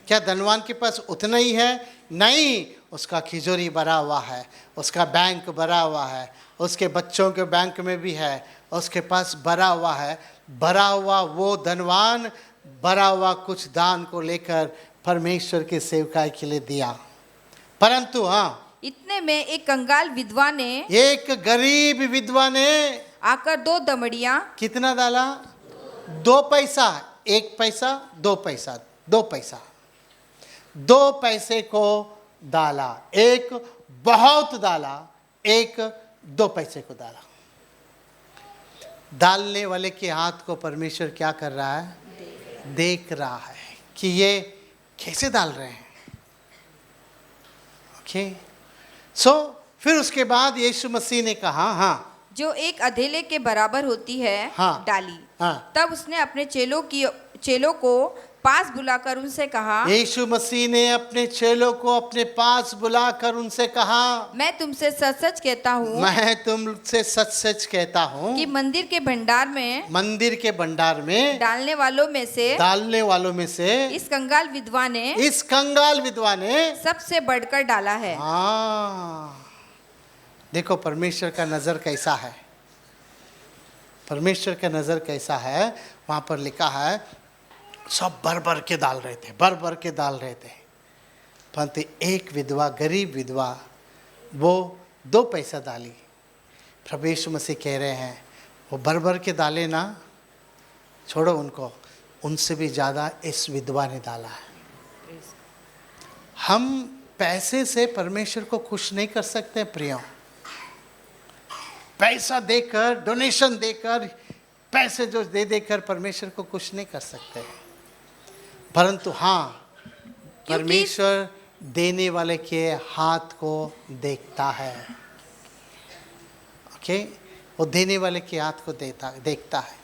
Speaker 1: क्या धनवान के पास उतना ही है? नहीं, उसका खिजोरी भरा हुआ है, उसका बैंक भरा हुआ है, उसके बच्चों के बैंक में भी है, उसके पास भरा हुआ है। भरा हुआ वो धनवान भरा हुआ कुछ दान को लेकर परमेश्वर के सेवकाई के लिए दिया। परंतु हाँ,
Speaker 2: इतने में एक कंगाल विधवा ने,
Speaker 1: एक गरीब विधवा ने
Speaker 2: आकर 2 दमड़ियां। कितना
Speaker 1: डाला? 2 पैसा। 1 पैसा, 2 पैसा, 2 पैसा, 2 पैसे को डाला। एक बहुत डाला, एक 2 पैसे को डाला। डालने वाले के हाथ को परमेश्वर क्या कर रहा है? देख रहा है कि ये कैसे डाल रहे हैं। ओके, फिर उसके बाद यीशु मसीह ने कहा, हाँ,
Speaker 2: जो एक अधेले के बराबर होती है,
Speaker 1: हाँ,
Speaker 2: डाली।
Speaker 1: हाँ।
Speaker 2: तब उसने अपने चेलों को पास बुलाकर उनसे कहा,
Speaker 1: यीशु मसीह ने अपने चेलों को अपने पास बुलाकर उनसे कहा,
Speaker 2: मैं तुमसे सच सच कहता हूँ,
Speaker 1: मैं तुमसे सच सच कहता हूँ
Speaker 2: कि मंदिर के भंडार में डालने वालों में से इस कंगाल विधवा ने सबसे बढ़कर डाला है।
Speaker 1: देखो परमेश्वर का नजर कैसा है। परमेश्वर का नजर कैसा है, वहां पर लिखा है सब भर भर के डाल रहे थे, भर भर के डाल रहे थे। परंतु एक विधवा, गरीब विधवा, वो 2 पैसा डाली। प्रभु यीशु मसीह कह रहे हैं वो भर भर के डाले ना, छोड़ो उनको, उनसे भी ज़्यादा इस विधवा ने डाला है। हम पैसे से परमेश्वर को खुश नहीं कर सकते प्रियो। पैसा देकर, डोनेशन देकर, पैसे जो दे देकर परमेश्वर को खुश नहीं कर सकते। परंतु हाँ, परमेश्वर देने वाले के हाथ को देखता है। ओके, वो देने वाले के हाथ को देखता है।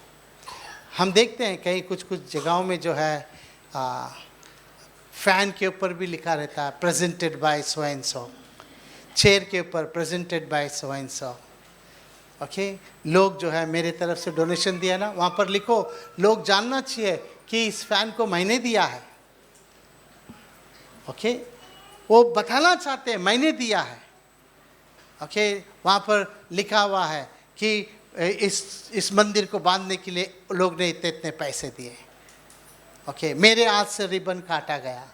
Speaker 1: हम देखते हैं कहीं कुछ जगहों में जो है फैन के ऊपर भी लिखा रहता है presented by so and so, chair के ऊपर presented by so and so. Okay, लोग जो है मेरे तरफ से डोनेशन दिया ना, वहाँ पर लिखो, लोग जानना चाहिए कि इस फैन को मैंने दिया है। ओके, वो बताना चाहते हैं मैंने दिया है। ओके, वहाँ पर लिखा हुआ है कि इस मंदिर को बांधने के लिए लोग ने इतने इतने पैसे दिए। ओके, मेरे हाथ से रिबन काटा गया,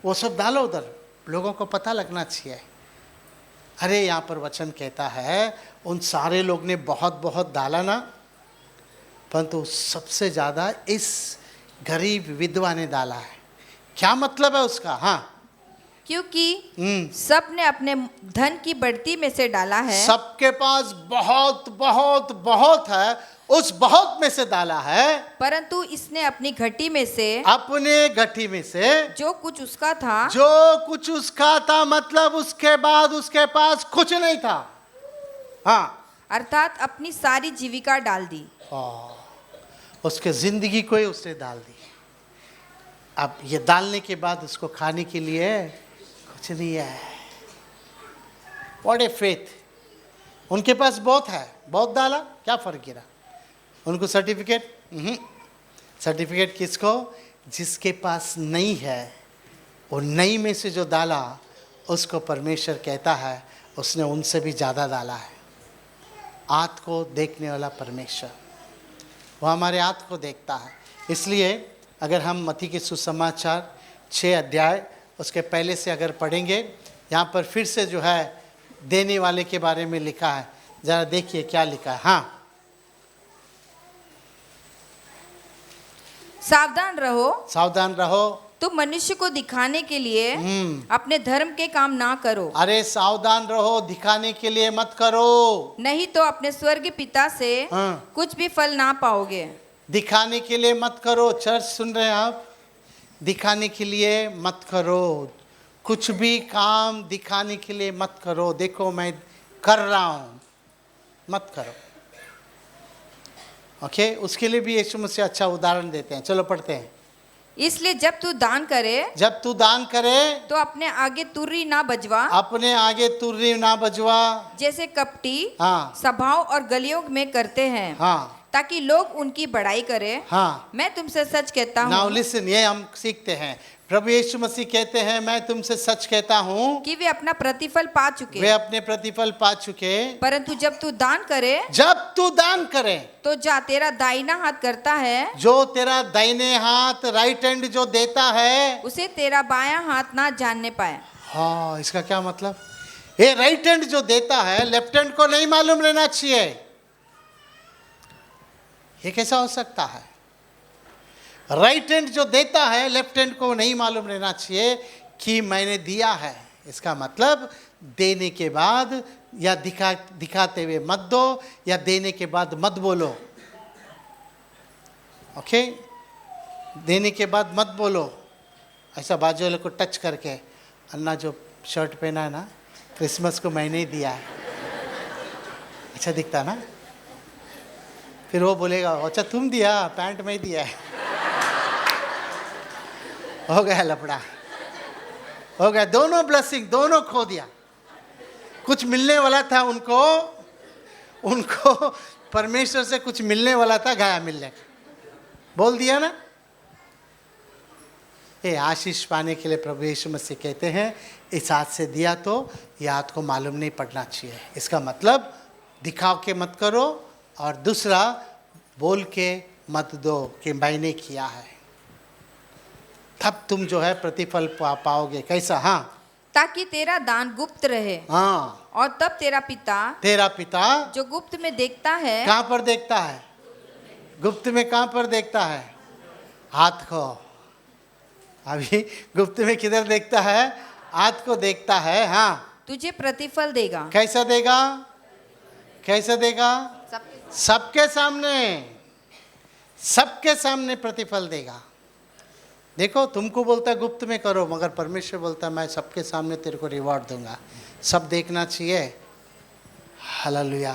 Speaker 1: वो सब डालो उधर, लोगों को पता लगना चाहिए। अरे यहाँ पर वचन कहता है उन सारे लोग ने बहुत बहुत डाला ना, परंतु सबसे ज़्यादा इस गरीब विधवा ने डाला है। क्या मतलब है उसका? हाँ,
Speaker 2: क्योंकि सब ने अपने धन की बढ़ती में से डाला है।
Speaker 1: सबके पास बहुत बहुत बहुत है, उस बहुत में से डाला है।
Speaker 2: परंतु इसने अपनी घटी में से,
Speaker 1: जो
Speaker 2: कुछ उसका था,
Speaker 1: मतलब उसके बाद उसके पास कुछ नहीं था। हाँ,
Speaker 2: अर्थात अपनी सारी जीविका डाल दी।
Speaker 1: उसके जिंदगी को ही उसने डाल दी। अब ये डालने के बाद उसको खाने के लिए कुछ नहीं है। What a faith. उनके पास बहुत है, बहुत डाला, क्या फर्क गिरा उनको? सर्टिफिकेट किसको? जिसके पास नहीं है, वो नहीं में से जो डाला उसको परमेश्वर कहता है उसने उनसे भी ज़्यादा डाला है। आत्मा को देखने वाला परमेश्वर, वो हमारे आत्मा को देखता है। इसलिए अगर हम मत्ती के सुसमाचार 6 अध्याय उसके पहले से अगर पढ़ेंगे, यहाँ पर फिर से जो है देने वाले के बारे में लिखा है। ज़रा देखिए क्या लिखा है। हाँ,
Speaker 2: सावधान रहो,
Speaker 1: सावधान रहो।
Speaker 2: तुम मनुष्य को दिखाने के लिए अपने धर्म के काम ना करो,
Speaker 1: अरे सावधान रहो, दिखाने के लिए मत करो,
Speaker 2: नहीं तो अपने स्वर्ग पिता से
Speaker 1: हाँ।
Speaker 2: कुछ भी फल ना पाओगे।
Speaker 1: दिखाने के लिए मत करो। चर्च सुन रहे हैं आप? दिखाने के लिए मत करो, कुछ भी काम दिखाने के लिए मत करो। देखो मैं कर रहा हूँ, मत करो। ओके, उसके लिए भी यीशु मसीह अच्छा उदाहरण देते हैं। चलो पढ़ते हैं।
Speaker 2: इसलिए जब तू दान करे
Speaker 1: जब तू दान करे
Speaker 2: तो अपने आगे तुर्री ना बजवा,
Speaker 1: अपने आगे तुर्री ना बजवा,
Speaker 2: जैसे कपटी
Speaker 1: हाँ
Speaker 2: सभाओं और गलियों में करते हैं,
Speaker 1: हाँ
Speaker 2: ताकि लोग उनकी बड़ाई करें।
Speaker 1: हाँ।
Speaker 2: मैं तुमसे सच कहता
Speaker 1: नाउ
Speaker 2: हूँ
Speaker 1: लिसन, ये हम सीखते हैं। प्रभु यीशु मसीह कहते हैं, मैं तुमसे सच कहता हूँ
Speaker 2: कि वे अपना प्रतिफल पा चुके।
Speaker 1: वे अपने प्रतिफल पा चुके।
Speaker 2: परंतु जब तू दान करे
Speaker 1: जब तू दान करे
Speaker 2: तो जा तेरा दाहिना हाथ करता है,
Speaker 1: जो तेरा दाहिने हाथ राइट हैंड जो देता है,
Speaker 2: उसे तेरा बायां हाथ ना जानने पाए।
Speaker 1: हाँ, इसका क्या मतलब? ये राइट हैंड जो देता है लेफ्ट हैंड को नहीं मालूम रहना चाहिए। ये कैसा हो सकता है? राइट हैंड जो देता है लेफ्ट हैंड को नहीं मालूम रहना चाहिए कि मैंने दिया है। इसका मतलब देने के बाद या दिखाते हुए मत दो, या देने के बाद मत बोलो। ओके, देने के बाद मत बोलो। ऐसा बाजू वाले को टच करके, अन्ना जो शर्ट पहना है ना, क्रिसमस को मैंने ही दिया है, अच्छा दिखता ना? फिर वो बोलेगा, अच्छा तुम दिया, पैंट में ही दिया है। हो गया लफड़ा, हो गया। दोनों ब्लेसिंग दोनों खो दिया। कुछ मिलने वाला था उनको परमेश्वर से कुछ मिलने वाला था, गया मिलने का, बोल दिया ना। ये आशीष पाने के लिए प्रभु यीशु मसीह कहते हैं, इस हाथ से दिया तो ये हाथ को मालूम नहीं पड़ना चाहिए। इसका मतलब दिखाव के मत करो, और दूसरा बोल के मत दो कि मैंने किया है, तब तुम जो है प्रतिफल पाओगे। कैसा? हाँ,
Speaker 2: ताकि तेरा दान गुप्त रहे,
Speaker 1: हाँ,
Speaker 2: और तब तेरा पिता जो गुप्त में देखता है।
Speaker 1: कहाँ पर देखता है? गुप्त में कहाँ पर देखता है? हाथ को। अभी गुप्त में किधर देखता है? हाथ को देखता है। हाँ,
Speaker 2: तुझे प्रतिफल देगा।
Speaker 1: कैसा देगा? कैसा देगा?
Speaker 2: सब
Speaker 1: सबके सामने, सबके सामने प्रतिफल देगा। देखो, तुमको बोलता है गुप्त में करो, मगर परमेश्वर बोलता है मैं सबके सामने तेरे को रिवॉर्ड दूंगा। सब देखना चाहिए। हालेलुया,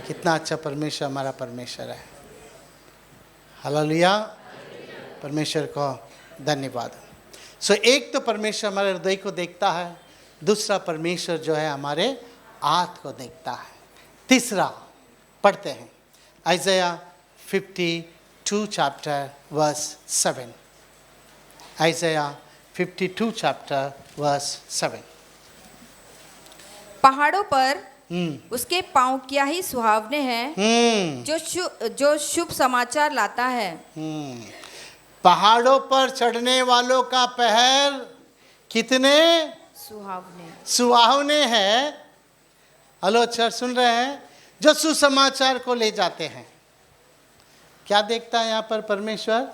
Speaker 1: कितना अच्छा परमेश्वर हमारा परमेश्वर है। हालेलुया, परमेश्वर को धन्यवाद। सो एक तो परमेश्वर हमारे हृदय को देखता है, दूसरा परमेश्वर जो है हमारे आत्मा को देखता है। तीसरा पढ़ते हैं Isaiah 52 chapter verse 7। Isaiah 52 chapter verse 7।
Speaker 2: पहाड़ों पर उसके पांव क्या ही सुहावने हैं, जो शुभ समाचार लाता है।
Speaker 1: पहाड़ों पर चढ़ने वालों का पैर कितने सुहावने हैं। हेलो चर्च, सुन रहे हैं? जो सुसमाचार को ले जाते हैं। क्या देखता है यहाँ पर परमेश्वर?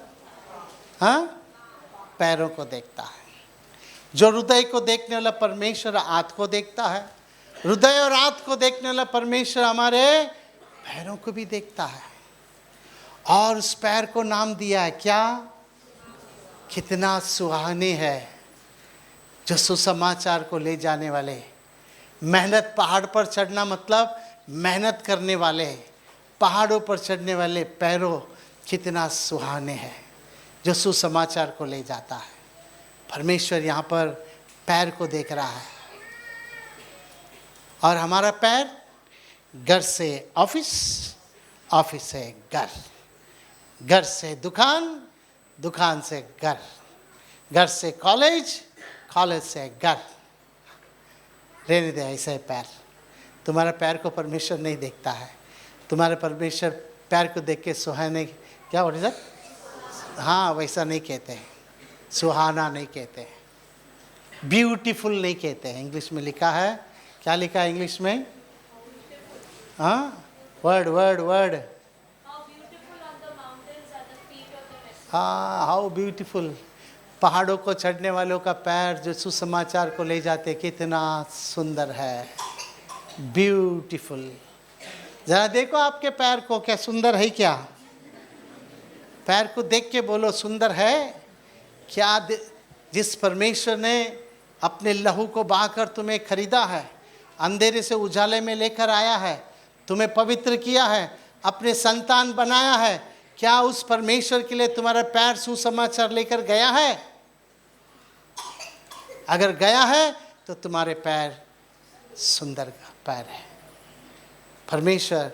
Speaker 1: हाँ, पैरों को देखता है। जो हृदय को देखने वाला परमेश्वर आत्मा को देखता है। हृदय और आत्मा को देखने वाला परमेश्वर हमारे पैरों को भी देखता है, और उस पैर को नाम दिया है क्या? कितना सुहाने है। जो सुसमाचार को ले जाने वाले। मेहनत, पहाड़ पर चढ़ना मतलब मेहनत करने वाले, पहाड़ों पर चढ़ने वाले पैरों कितना सुहाने हैं, जो सुसमाचार को ले जाता है। परमेश्वर यहाँ पर पैर को देख रहा है, और हमारा पैर घर से ऑफिस, ऑफिस से घर, घर से दुकान, दुकान से घर, घर से कॉलेज, कॉलेज से घर। रहने दे ऐसे पैर। तुम्हारा पैर को परमेश्वर नहीं देखता है। तुम्हारे परमेश्वर पैर को देख के सुहाने, क्या बोले सर, हाँ वैसा नहीं कहते हैं, सुहाना नहीं कहते हैं, ब्यूटीफुल नहीं कहते हैं। इंग्लिश में लिखा है, क्या लिखा है इंग्लिश में? हाँ, वर्ड वर्ड वर्ड, हाँ, हाउ ब्यूटीफुल। पहाड़ों को चढ़ने वालों का पैर जो सुसमाचार को ले जाते, कितना सुंदर है, ब्यूटीफुल। जरा देखो आपके पैर को, क्या सुंदर है क्या? पैर को देख के बोलो सुंदर है क्या? जिस परमेश्वर ने अपने लहू को बहाकर तुम्हें खरीदा है, अंधेरे से उजाले में लेकर आया है, तुम्हें पवित्र किया है, अपने संतान बनाया है, क्या उस परमेश्वर के लिए तुम्हारा पैर सुसमाचार लेकर गया है? अगर गया है तो तुम्हारे पैर सुंदर पैर है। परमेश्वर,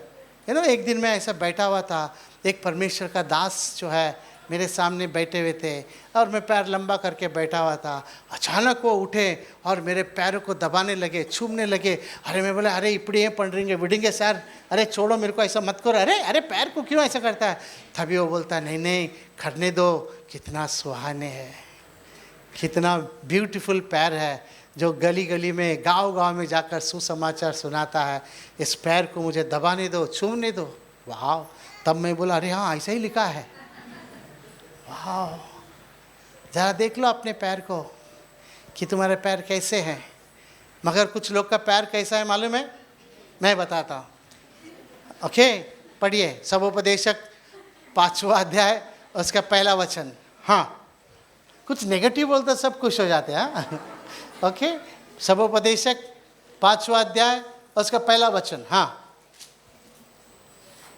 Speaker 1: एक दिन मैं ऐसा बैठा हुआ था, एक परमेश्वर का दास जो है मेरे सामने बैठे हुए थे और मैं पैर लंबा करके बैठा हुआ था। अचानक वो उठे और मेरे पैरों को दबाने लगे, छूमने लगे। अरे मैं बोला, अरे इपड़िए पड़ेंगे विडेंगे सर, अरे छोड़ो मेरे को, ऐसा मत करो, अरे अरे पैर को क्यों ऐसा करता है? तभी वो बोलता, नहीं नहीं करने दो, कितना सुहाने है, कितना ब्यूटीफुल पैर है, जो गली गली में गांव गांव में जाकर सुसमाचार सुनाता है। इस पैर को मुझे दबाने दो, छूमने दो। वाह! तब मैं बोला, अरे हाँ ऐसा ही लिखा है। वाह! ज़रा देख लो अपने पैर को कि तुम्हारे पैर कैसे हैं। मगर कुछ लोग का पैर कैसा है मालूम है? मैं बताता हूँ। ओके, पढ़िए सबोपदेशक 5वां अध्याय उसका पहला वचन। हाँ, कुछ नेगेटिव बोलते सब खुश हो जाते हैं। ओके, सबोपदेशक 5वां अध्याय उसका पहला वचन। हाँ,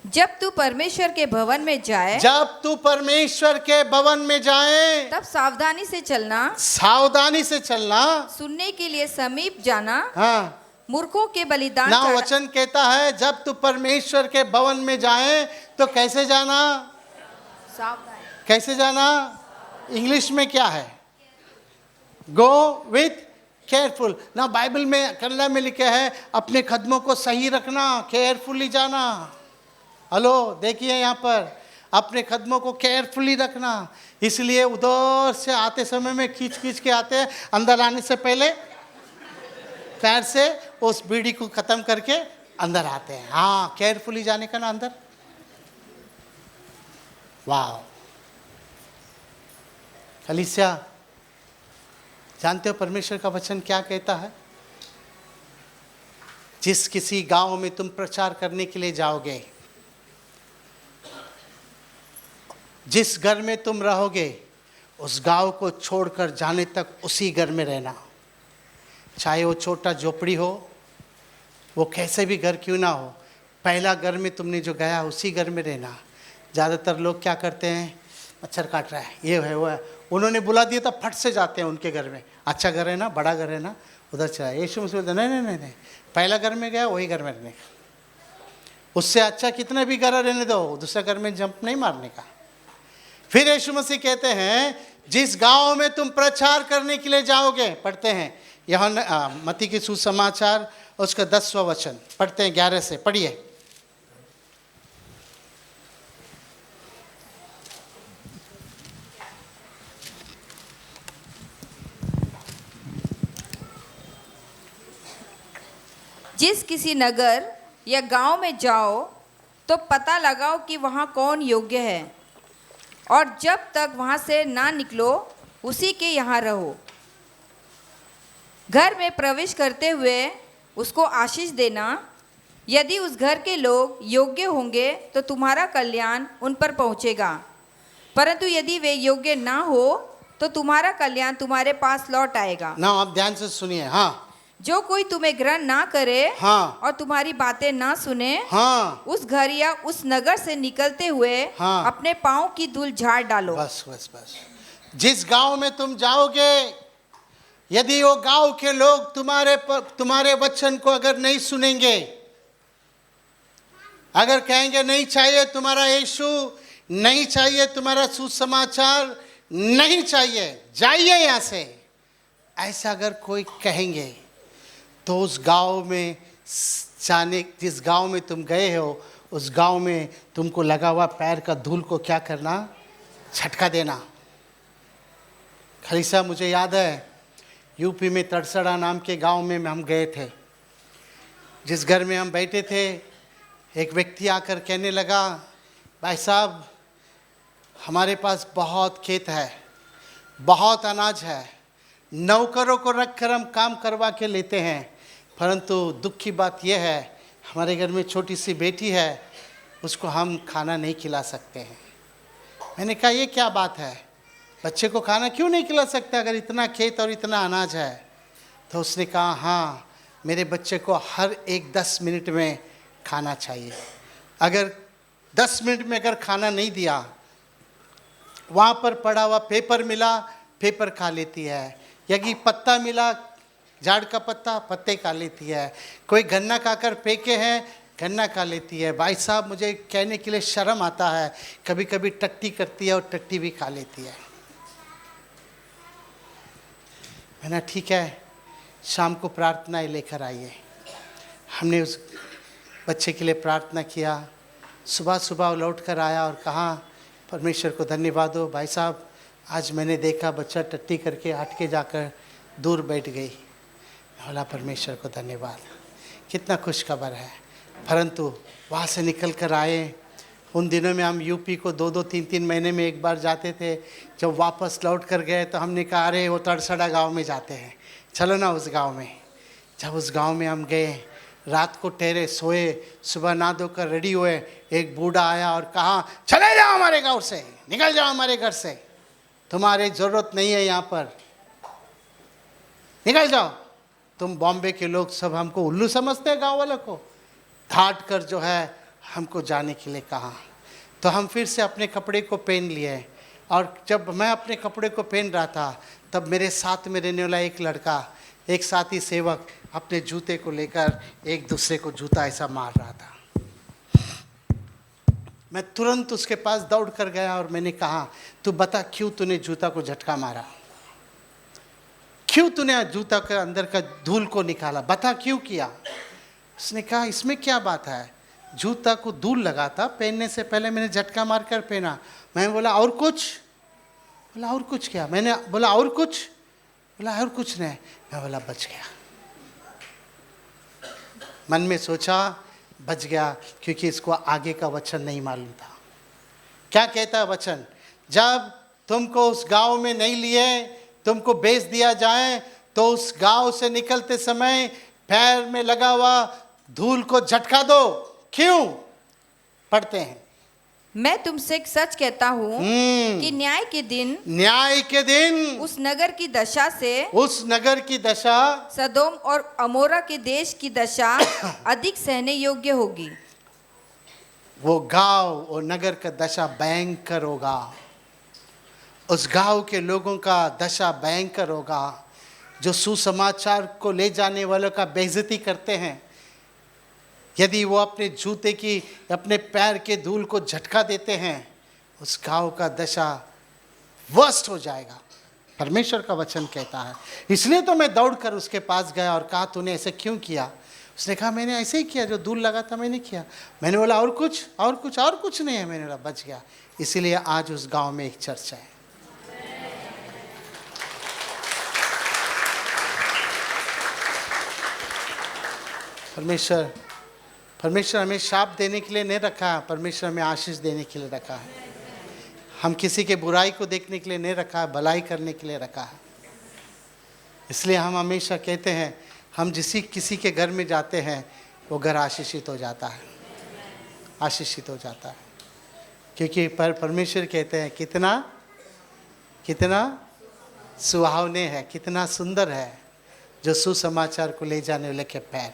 Speaker 2: जब तू परमेश्वर के भवन में जाए,
Speaker 1: जब तू परमेश्वर के भवन में जाए,
Speaker 2: तब सावधानी से चलना,
Speaker 1: सावधानी से चलना,
Speaker 2: सुनने के लिए समीप जाना।
Speaker 1: हाँ,
Speaker 2: मूर्खों के बलिदान
Speaker 1: ना वचन कहता है जब तू परमेश्वर के भवन में जाए तो कैसे जाना?
Speaker 2: सावधान।
Speaker 1: कैसे जाना? इंग्लिश में क्या है? गो विथ केयरफुल ना। बाइबल में कन्नड़ा में लिखे है अपने कदमों को सही रखना, केयरफुली जाना। हेलो, देखिए यहाँ पर अपने कदमों को केयरफुली रखना। इसलिए उधर से आते समय में खींच खींच के आते हैं, अंदर आने से पहले पैर से उस बीड़ी को खत्म करके अंदर आते हैं। हाँ, केयरफुली जाने का ना अंदर। वाह! कलीसिया, जानते हो परमेश्वर का वचन क्या कहता है? जिस किसी गांव में तुम प्रचार करने के लिए जाओगे, जिस घर में तुम रहोगे, उस गांव को छोड़कर जाने तक उसी घर में रहना। चाहे वो छोटा झोपड़ी हो, वो कैसे भी घर क्यों ना हो, पहला घर में तुमने जो गया उसी घर में रहना। ज़्यादातर लोग क्या करते हैं, मच्छर काट रहा है, ये है वो है, उन्होंने बुला दिया तो फट से जाते हैं उनके घर में। अच्छा घर है ना, बड़ा घर है ना, उधर चला। यीशु मसीह बोलते नहीं नहीं नहीं नहीं, पहला घर में गया वही घर में रहने का। उससे अच्छा कितना भी घर रहने दो, दूसरा घर में जंप नहीं मारने का। फिर यीशु मसीह कहते हैं जिस गांव में तुम प्रचार करने के लिए जाओगे, पढ़ते हैं यूहन्ना मत्ती की सुसमाचार उसका 10वां वचन, पढ़ते हैं 11 से, पढ़िए।
Speaker 2: जिस किसी नगर या गांव में जाओ तो पता लगाओ कि वहाँ कौन योग्य है, और जब तक वहाँ से ना निकलो उसी के यहाँ रहो। घर में प्रवेश करते हुए उसको आशीष देना। यदि उस घर के लोग योग्य होंगे तो तुम्हारा कल्याण उन पर पहुँचेगा, परंतु यदि वे योग्य ना हो तो तुम्हारा कल्याण तुम्हारे पास लौट आएगा।
Speaker 1: ना आप ध्यान से सुनिए। हाँ,
Speaker 2: जो कोई तुम्हें ग्रहण ना करे,
Speaker 1: हाँ,
Speaker 2: और तुम्हारी बातें ना सुने,
Speaker 1: हाँ,
Speaker 2: उस घर या उस नगर से निकलते हुए
Speaker 1: हाँ,
Speaker 2: अपने पाँव की धूल झाड़ डालो।
Speaker 1: बस बस बस। जिस गांव में तुम जाओगे, यदि वो गांव के लोग तुम्हारे वचन को अगर नहीं सुनेंगे, अगर कहेंगे नहीं चाहिए तुम्हारा यीशु, नहीं चाहिए तुम्हारा सुसमाचार, नहीं चाहिए, जाइए यहाँ से, ऐसा अगर कोई कहेंगे, तो उस गांव में जाने, जिस गांव में तुम गए हो उस गांव में तुमको लगा हुआ पैर का धूल को क्या करना, झटका देना। खलीसा, मुझे याद है यूपी में तड़सड़ा नाम के गांव में हम गए थे। जिस घर में हम बैठे थे, एक व्यक्ति आकर कहने लगा, भाई साहब हमारे पास बहुत खेत है, बहुत अनाज है, नौकरों को रखकर हम काम करवा के लेते हैं, परंतु दुख की बात यह है हमारे घर में छोटी सी बेटी है, उसको हम खाना नहीं खिला सकते हैं। मैंने कहा ये क्या बात है, बच्चे को खाना क्यों नहीं खिला सकते अगर इतना खेत और इतना अनाज है? तो उसने कहा हाँ, मेरे बच्चे को हर एक 10 मिनट में खाना चाहिए। अगर 10 मिनट में अगर खाना नहीं दिया, वहाँ पर पड़ा हुआ पेपर मिला, पेपर खा लेती है, यदि पत्ता मिला, झाड़ का पत्ता, पत्ते खा लेती है, कोई गन्ना खाकर फेंके हैं, गन्ना खा लेती है। भाई साहब मुझे कहने के लिए शर्म आता है, कभी कभी टट्टी करती है और टट्टी भी खा लेती है। मैंने ठीक है, शाम को प्रार्थनाएं लेकर आइए। हमने उस बच्चे के लिए प्रार्थना किया। सुबह सुबह लौट कर आया और कहा परमेश्वर को धन्यवाद हो भाई साहब, आज मैंने देखा बच्चा टट्टी करके हट के जाकर दूर बैठ गई। बोला परमेश्वर को धन्यवाद, कितना खुश खबर है। परंतु वहाँ से निकल कर आए, उन दिनों में हम यूपी को 2-2, 3-3 महीने में एक बार जाते थे। जब वापस लौट कर गए तो हमने कहा अरे वो तड़सड़ा गांव में जाते हैं, चलो ना उस गांव में। जब उस गांव में हम गए, रात को ठहरे, सोए, सुबह नहा धोकर रेडी हुए, एक बूढ़ा आया और कहा चले जाओ हमारे गाँव से, निकल जाओ हमारे घर से, तुम्हारी ज़रूरत नहीं है यहाँ पर, निकल जाओ। तुम बॉम्बे के लोग सब हमको उल्लू समझते हैं, गाँव वालों को। घाट कर जो है हमको जाने के लिए कहा। तो हम फिर से अपने कपड़े को पहन लिए, और जब मैं अपने कपड़े को पहन रहा था तब मेरे साथ में रहने वाला एक लड़का, एक साथी सेवक अपने जूते को लेकर एक दूसरे को जूता ऐसा मार रहा था। मैं तुरंत उसके पास दौड़ कर गया और मैंने कहा तू बता क्यों तूने जूता को झटका मारा, क्यों तूने जूता के अंदर का धूल को निकाला, बता क्यों किया। उसने कहा इसमें क्या बात है, जूता को धूल लगा था, पहनने से पहले मैंने झटका मार कर पहना। मैं बोला और कुछ? बोला और कुछ क्या? मैंने बोला और कुछ? बोला और कुछ नहीं। मैं बोला बच गया। मन में सोचा बच गया, क्योंकि इसको आगे का वचन नहीं मालूम था। क्या कहता है वचन, जब तुमको उस गांव में नहीं लिए, तुमको बेच दिया जाए, तो उस गांव से निकलते समय पैर में लगा हुआ धूल को झटका दो। क्यों? पढ़ते हैं,
Speaker 2: मैं तुमसे एक सच कहता हूँ कि न्याय के दिन उस नगर की दशा सदोम और अमोरा के देश की दशा अधिक सहने योग्य होगी।
Speaker 1: वो गांव और नगर का दशा भयंकर होगा, उस गांव के लोगों का दशा भयंकर होगा, जो सुसमाचार को ले जाने वालों का बेइज्जती करते हैं। यदि वो अपने जूते की, अपने पैर के धूल को झटका देते हैं, उस गांव का दशा वर्स्ट हो जाएगा, परमेश्वर का वचन कहता है। इसलिए तो मैं दौड़कर उसके पास गया और कहा तूने ऐसे क्यों किया? उसने कहा मैंने ऐसे ही किया, जो धूल लगा था मैंने किया। मैंने बोला और कुछ? और कुछ? और कुछ नहीं है। मैंने बोला बच गया। इसीलिए आज उस गाँव में एक चर्च है। परमेश्वर हमें शाप देने के लिए नहीं रखा है, परमेश्वर हमें आशीष देने के लिए रखा है। हम किसी के बुराई को देखने के लिए नहीं रखा है, भलाई करने के लिए रखा है। इसलिए हम हमेशा कहते हैं, हम किसी के घर में जाते हैं वो घर आशीषित हो जाता है, आशीषित हो जाता है। क्योंकि परमेश्वर कहते हैं कितना सुहावने है, कितना सुंदर है जो सुसमाचार को ले जाने वाले के पैर।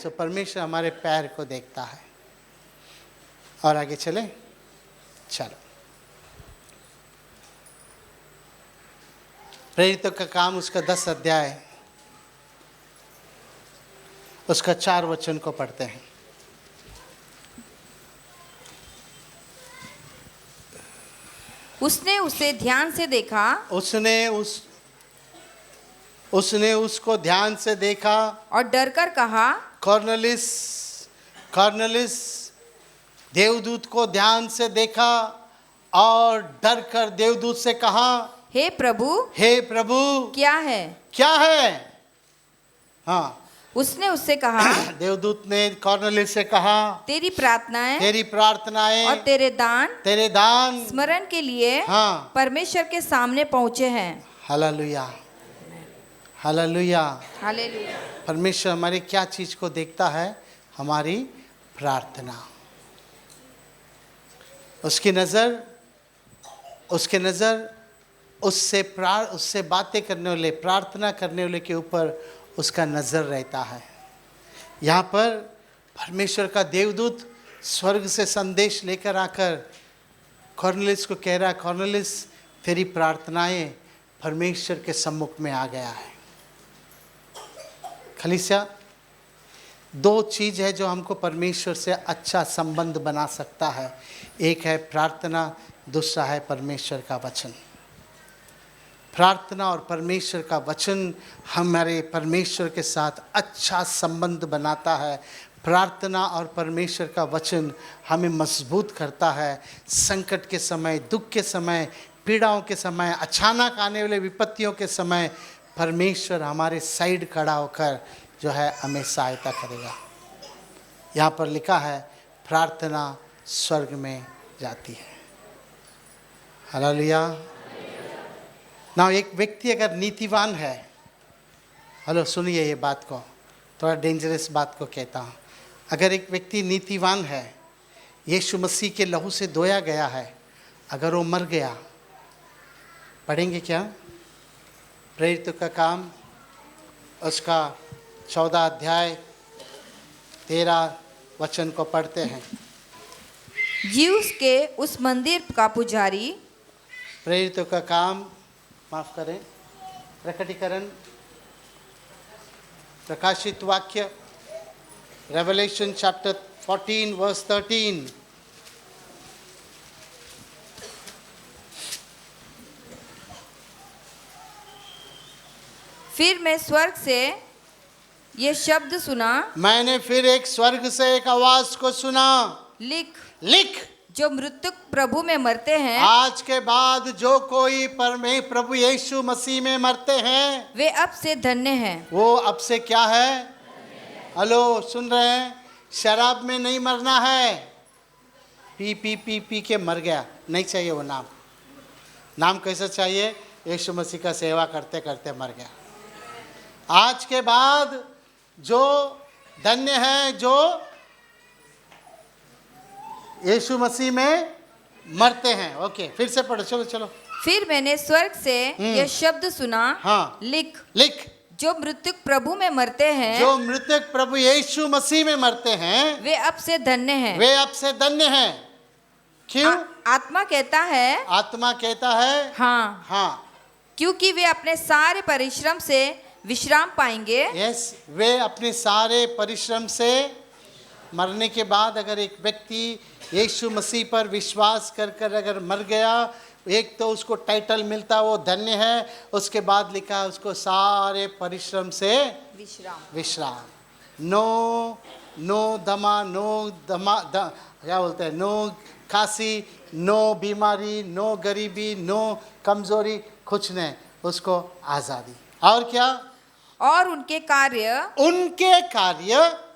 Speaker 1: तो परमेश्वर हमारे पैर को देखता है। और आगे चले, चलो। प्रेरितों का काम उसका 10 अध्याय, उसका 4 वचन को पढ़ते हैं।
Speaker 2: उसने उसे ध्यान से देखा, उसने
Speaker 1: उसको ध्यान से देखा
Speaker 2: और डरकर कहा,
Speaker 1: कॉर्नेलियस कॉर्नेलियस देवदूत को ध्यान से देखा और डर कर देवदूत से कहा,
Speaker 2: हे प्रभु
Speaker 1: क्या है? हाँ,
Speaker 2: उसने उससे कहा,
Speaker 1: देवदूत ने कॉर्नेलियस से कहा,
Speaker 2: तेरी प्रार्थनाएं
Speaker 1: और
Speaker 2: तेरे दान
Speaker 1: स्मरण
Speaker 2: के लिए
Speaker 1: हाँ,
Speaker 2: परमेश्वर के सामने पहुंचे हैं।
Speaker 1: Hallelujah, hallelujah.
Speaker 2: हालेलुया।
Speaker 1: परमेश्वर हमारी क्या चीज को देखता है? हमारी प्रार्थना। उसकी नजर उससे बातें करने वाले, प्रार्थना करने वाले के ऊपर उसका नजर रहता है। यहाँ पर परमेश्वर का देवदूत स्वर्ग से संदेश लेकर आकर कॉर्नेलियस को कह रहा है, कॉर्नेलियस तेरी प्रार्थनाएं परमेश्वर के सम्मुख में आ गया है। खलीसिया, दो चीज़ है जो हमको परमेश्वर से अच्छा संबंध बना सकता है। एक है प्रार्थना, दूसरा है परमेश्वर का वचन। प्रार्थना और परमेश्वर का वचन हमारे परमेश्वर के साथ अच्छा संबंध बनाता है। प्रार्थना और परमेश्वर का वचन हमें मजबूत करता है। संकट के समय, दुख के समय, पीड़ाओं के समय, अचानक आने वाले विपत्तियों के समय परमेश्वर हमारे साइड खड़ा होकर जो है हमें सहायता करेगा। यहाँ पर लिखा है प्रार्थना स्वर्ग में जाती है। हालेलुया। ना एक व्यक्ति अगर नीतिवान है, हेलो सुनिए ये बात को, थोड़ा डेंजरस बात को कहता हूँ। अगर एक व्यक्ति नीतिवान है, यीशु मसीह के लहू से धोया गया है, अगर वो मर गया, पढ़ेंगे क्या? प्रेरितों का काम उसका 14 अध्याय 13 वचन को पढ़ते हैं।
Speaker 2: ज्यूस के उस मंदिर का पुजारी,
Speaker 1: प्रेरितों का काम, माफ करें, प्रकटीकरण, प्रकाशित वाक्य, रेवलेशन चैप्टर 14 वर्स 13।
Speaker 2: फिर मैं स्वर्ग से ये शब्द सुना,
Speaker 1: मैंने फिर एक स्वर्ग से एक आवाज को सुना, लिख
Speaker 2: जो मृतक प्रभु में मरते हैं,
Speaker 1: आज के बाद जो कोई प्रभु यीशु मसीह में मरते हैं,
Speaker 2: वे अब से धन्य हैं।
Speaker 1: वो अब से क्या है? हेलो, सुन रहे हैं? शराब में नहीं मरना है। पी के मर गया नहीं चाहिए। वो नाम कैसा चाहिए? यीशु मसीह का सेवा करते करते मर गया। आज के बाद जो धन्य है, जो यीशु मसीह में मरते हैं। ओके, फिर से पढ़ो, चलो।
Speaker 2: फिर मैंने स्वर्ग से यह शब्द सुना,
Speaker 1: हाँ, लिख
Speaker 2: जो मृतक प्रभु में मरते हैं,
Speaker 1: जो मृतक प्रभु यीशु मसीह में मरते हैं,
Speaker 2: वे अब से धन्य हैं।
Speaker 1: वे अब से धन्य हैं। क्यों?
Speaker 2: आत्मा कहता है
Speaker 1: हाँ,
Speaker 2: क्योंकि वे अपने सारे परिश्रम से विश्राम पाएंगे।
Speaker 1: यस, वे अपने सारे परिश्रम से मरने के बाद अगर एक व्यक्ति यीशु मसीह पर विश्वास कर अगर मर गया, एक तो उसको टाइटल मिलता, वो धन्य है। उसके बाद लिखा उसको सारे परिश्रम से विश्राम। नो दमा क्या बोलते हैं, नो खांसी, नो बीमारी, नो गरीबी, नो कमजोरी, कुछ नहीं, उसको आज़ादी। और क्या?
Speaker 2: और उनके कार्य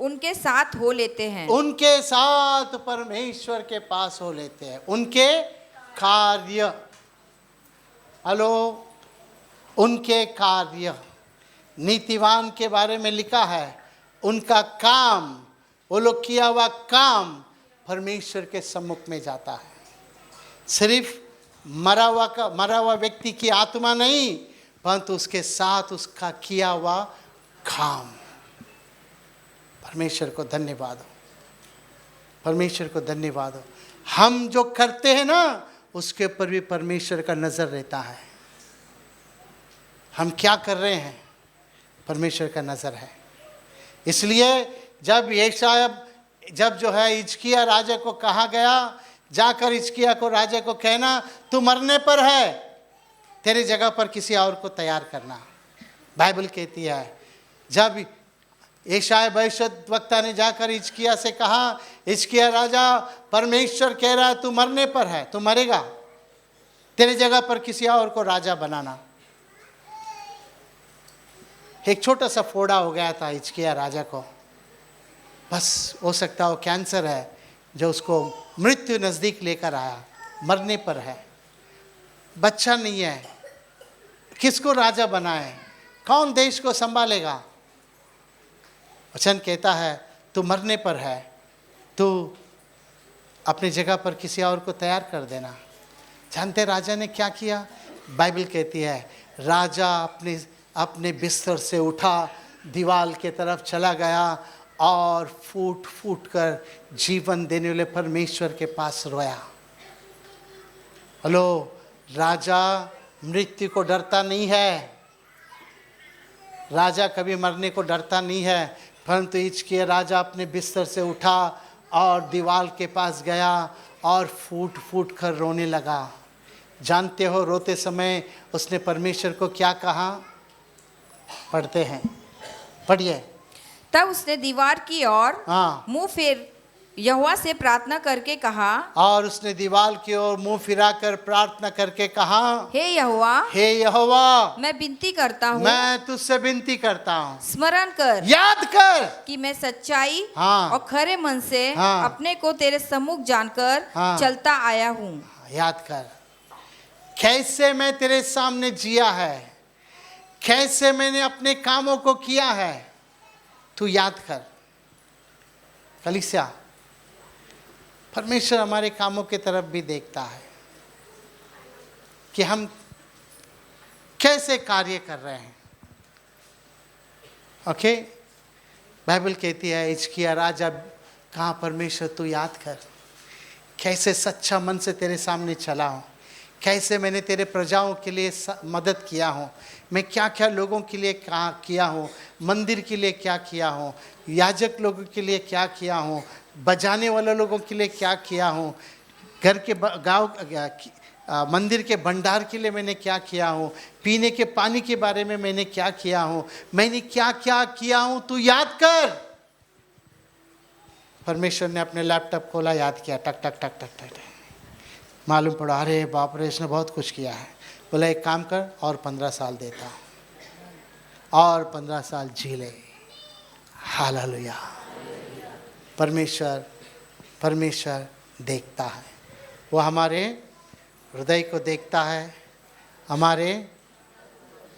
Speaker 1: उनके
Speaker 2: साथ हो लेते हैं।
Speaker 1: उनके साथ परमेश्वर के पास हो लेते हैं। उनके कार्य, हेलो, उनके कार्य। नीतिवान के बारे में लिखा है, उनका काम, वो लोग किया हुआ काम परमेश्वर के सम्मुख में जाता है। सिर्फ मरा हुआ व्यक्ति की आत्मा नहीं, परंतु उसके साथ उसका किया हुआ काम। परमेश्वर को धन्यवाद हो, परमेश्वर को धन्यवाद हो। हम जो करते हैं ना, उसके ऊपर भी परमेश्वर का नजर रहता है। हम क्या कर रहे हैं, परमेश्वर का नजर है। इसलिए जब जो है हिजकिय्याह राजा को कहा गया, जाकर हिजकिय्याह को राजा को कहना, तू मरने पर है, तेरी जगह पर किसी और को तैयार करना। बाइबल कहती है जब यशायाह भविष्यद्वक्ता ने जाकर हिजकिय्याह से कहा, हिजकिय्याह राजा, परमेश्वर कह रहा है तू मरने पर है, तू मरेगा, तेरे जगह पर किसी और को राजा बनाना। एक छोटा सा फोड़ा हो गया था हिजकिय्याह राजा को, बस हो सकता हो कैंसर है जो उसको मृत्यु नज़दीक लेकर आया, मरने पर है, बच्चा नहीं है, किसको राजा बनाए, कौन देश को संभालेगा। वचन कहता है तू मरने पर है, तू अपनी जगह पर किसी और को तैयार कर देना। जानते राजा ने क्या किया? बाइबल कहती है राजा अपने बिस्तर से उठा, दीवार के तरफ चला गया और फूट फूट कर जीवन देने वाले परमेश्वर के पास रोया। हेलो, राजा मृत्यु को डरता नहीं है, राजा कभी मरने को डरता नहीं है, परंतु हिजकिय्याह राजा अपने बिस्तर से उठा और दीवार के पास गया और फूट फूट कर रोने लगा। जानते हो रोते समय उसने परमेश्वर को क्या कहा? पढ़ते हैं, पढ़िए।
Speaker 2: तब उसने दीवार की ओर
Speaker 1: हाँ,
Speaker 2: मुंह फेर यहोवा से प्रार्थना करके कहा,
Speaker 1: और उसने दीवार की ओर मुंह फिराकर प्रार्थना करके कहा,
Speaker 2: हे यहोवा,
Speaker 1: हे यहोवा,
Speaker 2: मैं विनती करता हूँ,
Speaker 1: मैं तुझसे विनती करता हूँ,
Speaker 2: स्मरण कर,
Speaker 1: याद कर
Speaker 2: कि मैं सच्चाई
Speaker 1: हाँ,
Speaker 2: और खरे मन से
Speaker 1: हाँ,
Speaker 2: अपने को तेरे सम्मुख जानकर
Speaker 1: हाँ,
Speaker 2: चलता आया हूँ।
Speaker 1: याद कर कैसे मैं तेरे सामने जिया है, कैसे मैंने अपने कामों को किया है, तू याद कर। कलीसिया, परमेश्वर हमारे कामों की तरफ भी देखता है कि हम कैसे कार्य कर रहे हैं। ओके, बाइबल कहती है हिजकिय्याह राजा कहाँ, परमेश्वर तू याद कर कैसे सच्चा मन से तेरे सामने चला हूँ, कैसे मैंने तेरे प्रजाओं के लिए मदद किया हूँ, मैं क्या क्या लोगों के लिए क्या किया हूँ, मंदिर के लिए क्या किया हूँ, याजक लोगों के लिए क्या किया हूँ, बजाने वाले लोगों के लिए क्या किया हूँ, घर के गाँव मंदिर के भंडार के लिए मैंने क्या किया हूँ, पीने के पानी के बारे में मैंने क्या किया हूँ, मैंने क्या क्या किया हूँ, तू याद कर। परमेश्वर ने अपने लैपटॉप खोला, याद किया, टक टक टक टक टक, मालूम पड़ा अरे बाप रे इसने बहुत कुछ किया है। बोला एक काम कर, और 15 साल देता हूँ, और 15 साल जी ले। हालेलुया। परमेश्वर देखता है, वो हमारे हृदय को देखता है, हमारे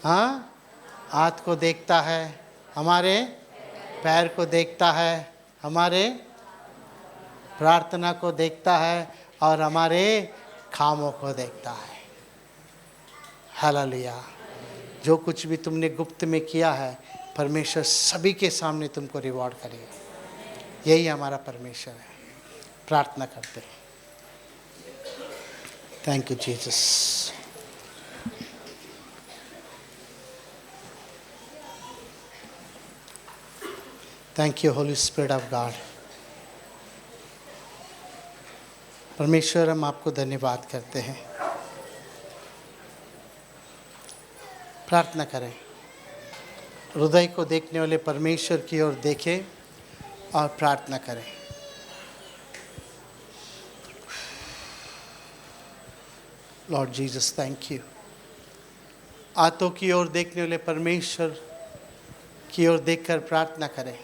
Speaker 1: हाथ को देखता है, हमारे पैर को देखता है, हमारे प्रार्थना को देखता है और हमारे कामों को देखता है। हालेलुया। जो कुछ भी तुमने गुप्त में किया है, परमेश्वर सभी के सामने तुमको रिवॉर्ड करेगा। यही हमारा परमेश्वर है। प्रार्थना करते हैं। Thank you Jesus. Thank you Holi spirit of God. परमेश्वर हम आपको धन्यवाद करते हैं। प्रार्थना करें, हृदय को देखने वाले परमेश्वर की ओर देखें और प्रार्थना करें। Lord Jesus thank you. आंतों की ओर देखने वाले परमेश्वर की ओर देखकर प्रार्थना करें।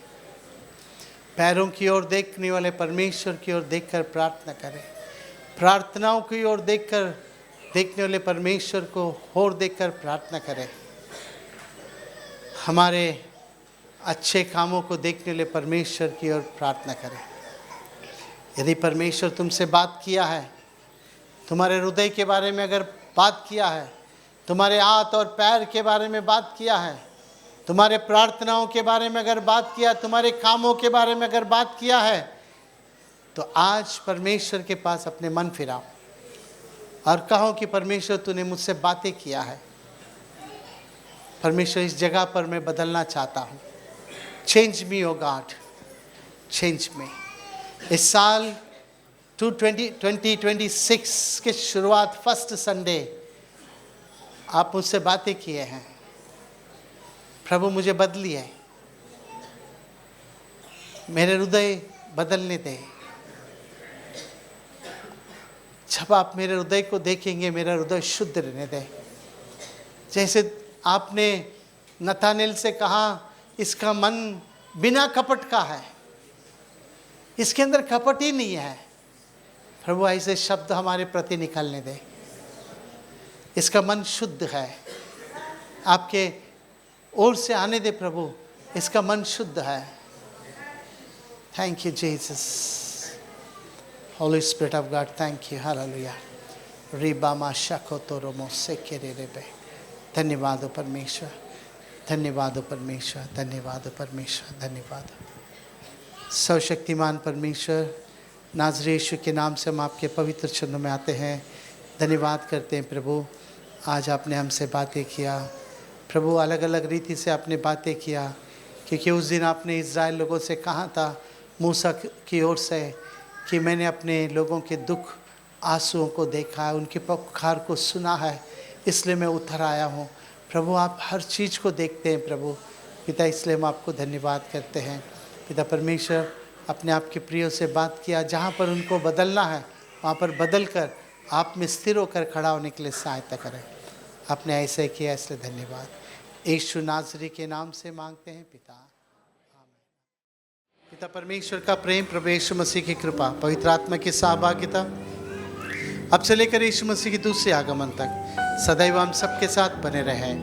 Speaker 1: पैरों की ओर देखने वाले परमेश्वर की ओर देखकर प्रार्थना करें। प्रार्थनाओं की ओर देखने वाले परमेश्वर को और देखकर प्रार्थना करें। हमारे अच्छे कामों को देखने वाले परमेश्वर की ओर प्रार्थना करें। यदि परमेश्वर तुमसे बात किया है, तुम्हारे हृदय के बारे में अगर बात किया है, तुम्हारे हाथ और पैर के बारे में बात किया है, तुम्हारे प्रार्थनाओं के बारे में अगर बात किया, तुम्हारे कामों के बारे में अगर बात किया है, तो आज परमेश्वर के पास अपने मन फिराओ और कहो कि परमेश्वर तूने मुझसे बातें किया है। परमेश्वर इस जगह पर मैं बदलना चाहता हूँ। चेंज मी ओ गॉड, चेंज मी। इस साल 2026 के शुरुआत फर्स्ट संडे आप मुझसे बातें किए हैं। प्रभु मुझे बदलिए, मेरे हृदय बदलने दे। जब आप मेरे हृदय को देखेंगे, मेरा हृदय शुद्ध रहने दे। जैसे आपने नतानेल से कहा, इसका मन बिना कपट का है, इसके अंदर कपट ही नहीं है। प्रभु ऐसे शब्द हमारे प्रति निकलने दे। इसका मन शुद्ध है, आपके ओर से आने दे प्रभु, इसका मन शुद्ध है। Thank you Jesus, holy spirit of God, thank you, hallelujah. रिबामा शको तो रोमो से केरे रेबे। धन्यवाद हो परमेश्वर, धन्यवाद हो परमेश्वर, धन्यवाद हो परमेश्वर, धन्यवाद। सर्वशक्तिमान परमेश्वर, नाज़रेत यीशु के नाम से हम आपके पवित्र चरणों में आते हैं, धन्यवाद करते हैं प्रभु। आज आपने हमसे बातें किया प्रभु, अलग अलग रीति से आपने बातें किया, क्योंकि उस दिन आपने इज़राइल लोगों से कहा था मूसा की ओर से कि मैंने अपने लोगों के दुख आंसुओं को देखा है, उनके पुकार को सुना है, इसलिए मैं उतर आया हूँ। प्रभु आप हर चीज़ को देखते हैं प्रभु पिता, इसलिए हम आपको धन्यवाद करते हैं। पिता परमेश्वर, अपने आप के प्रियो से बात किया, जहाँ पर उनको बदलना है वहाँ पर बदल कर आप में स्थिर होकर खड़ा होने के लिए सहायता करें। आपने ऐसे किया, इसलिए धन्यवाद। यीशु नाज़री के नाम से मांगते हैं पिता, आमीन। पिता परमेश्वर का प्रेम, प्रभु यीशु मसीह की कृपा, पवित्र आत्मा की सहभागिता अब से लेकर यीशु मसीह की दूसरे आगमन तक सदैव हम सबके साथ बने रहे।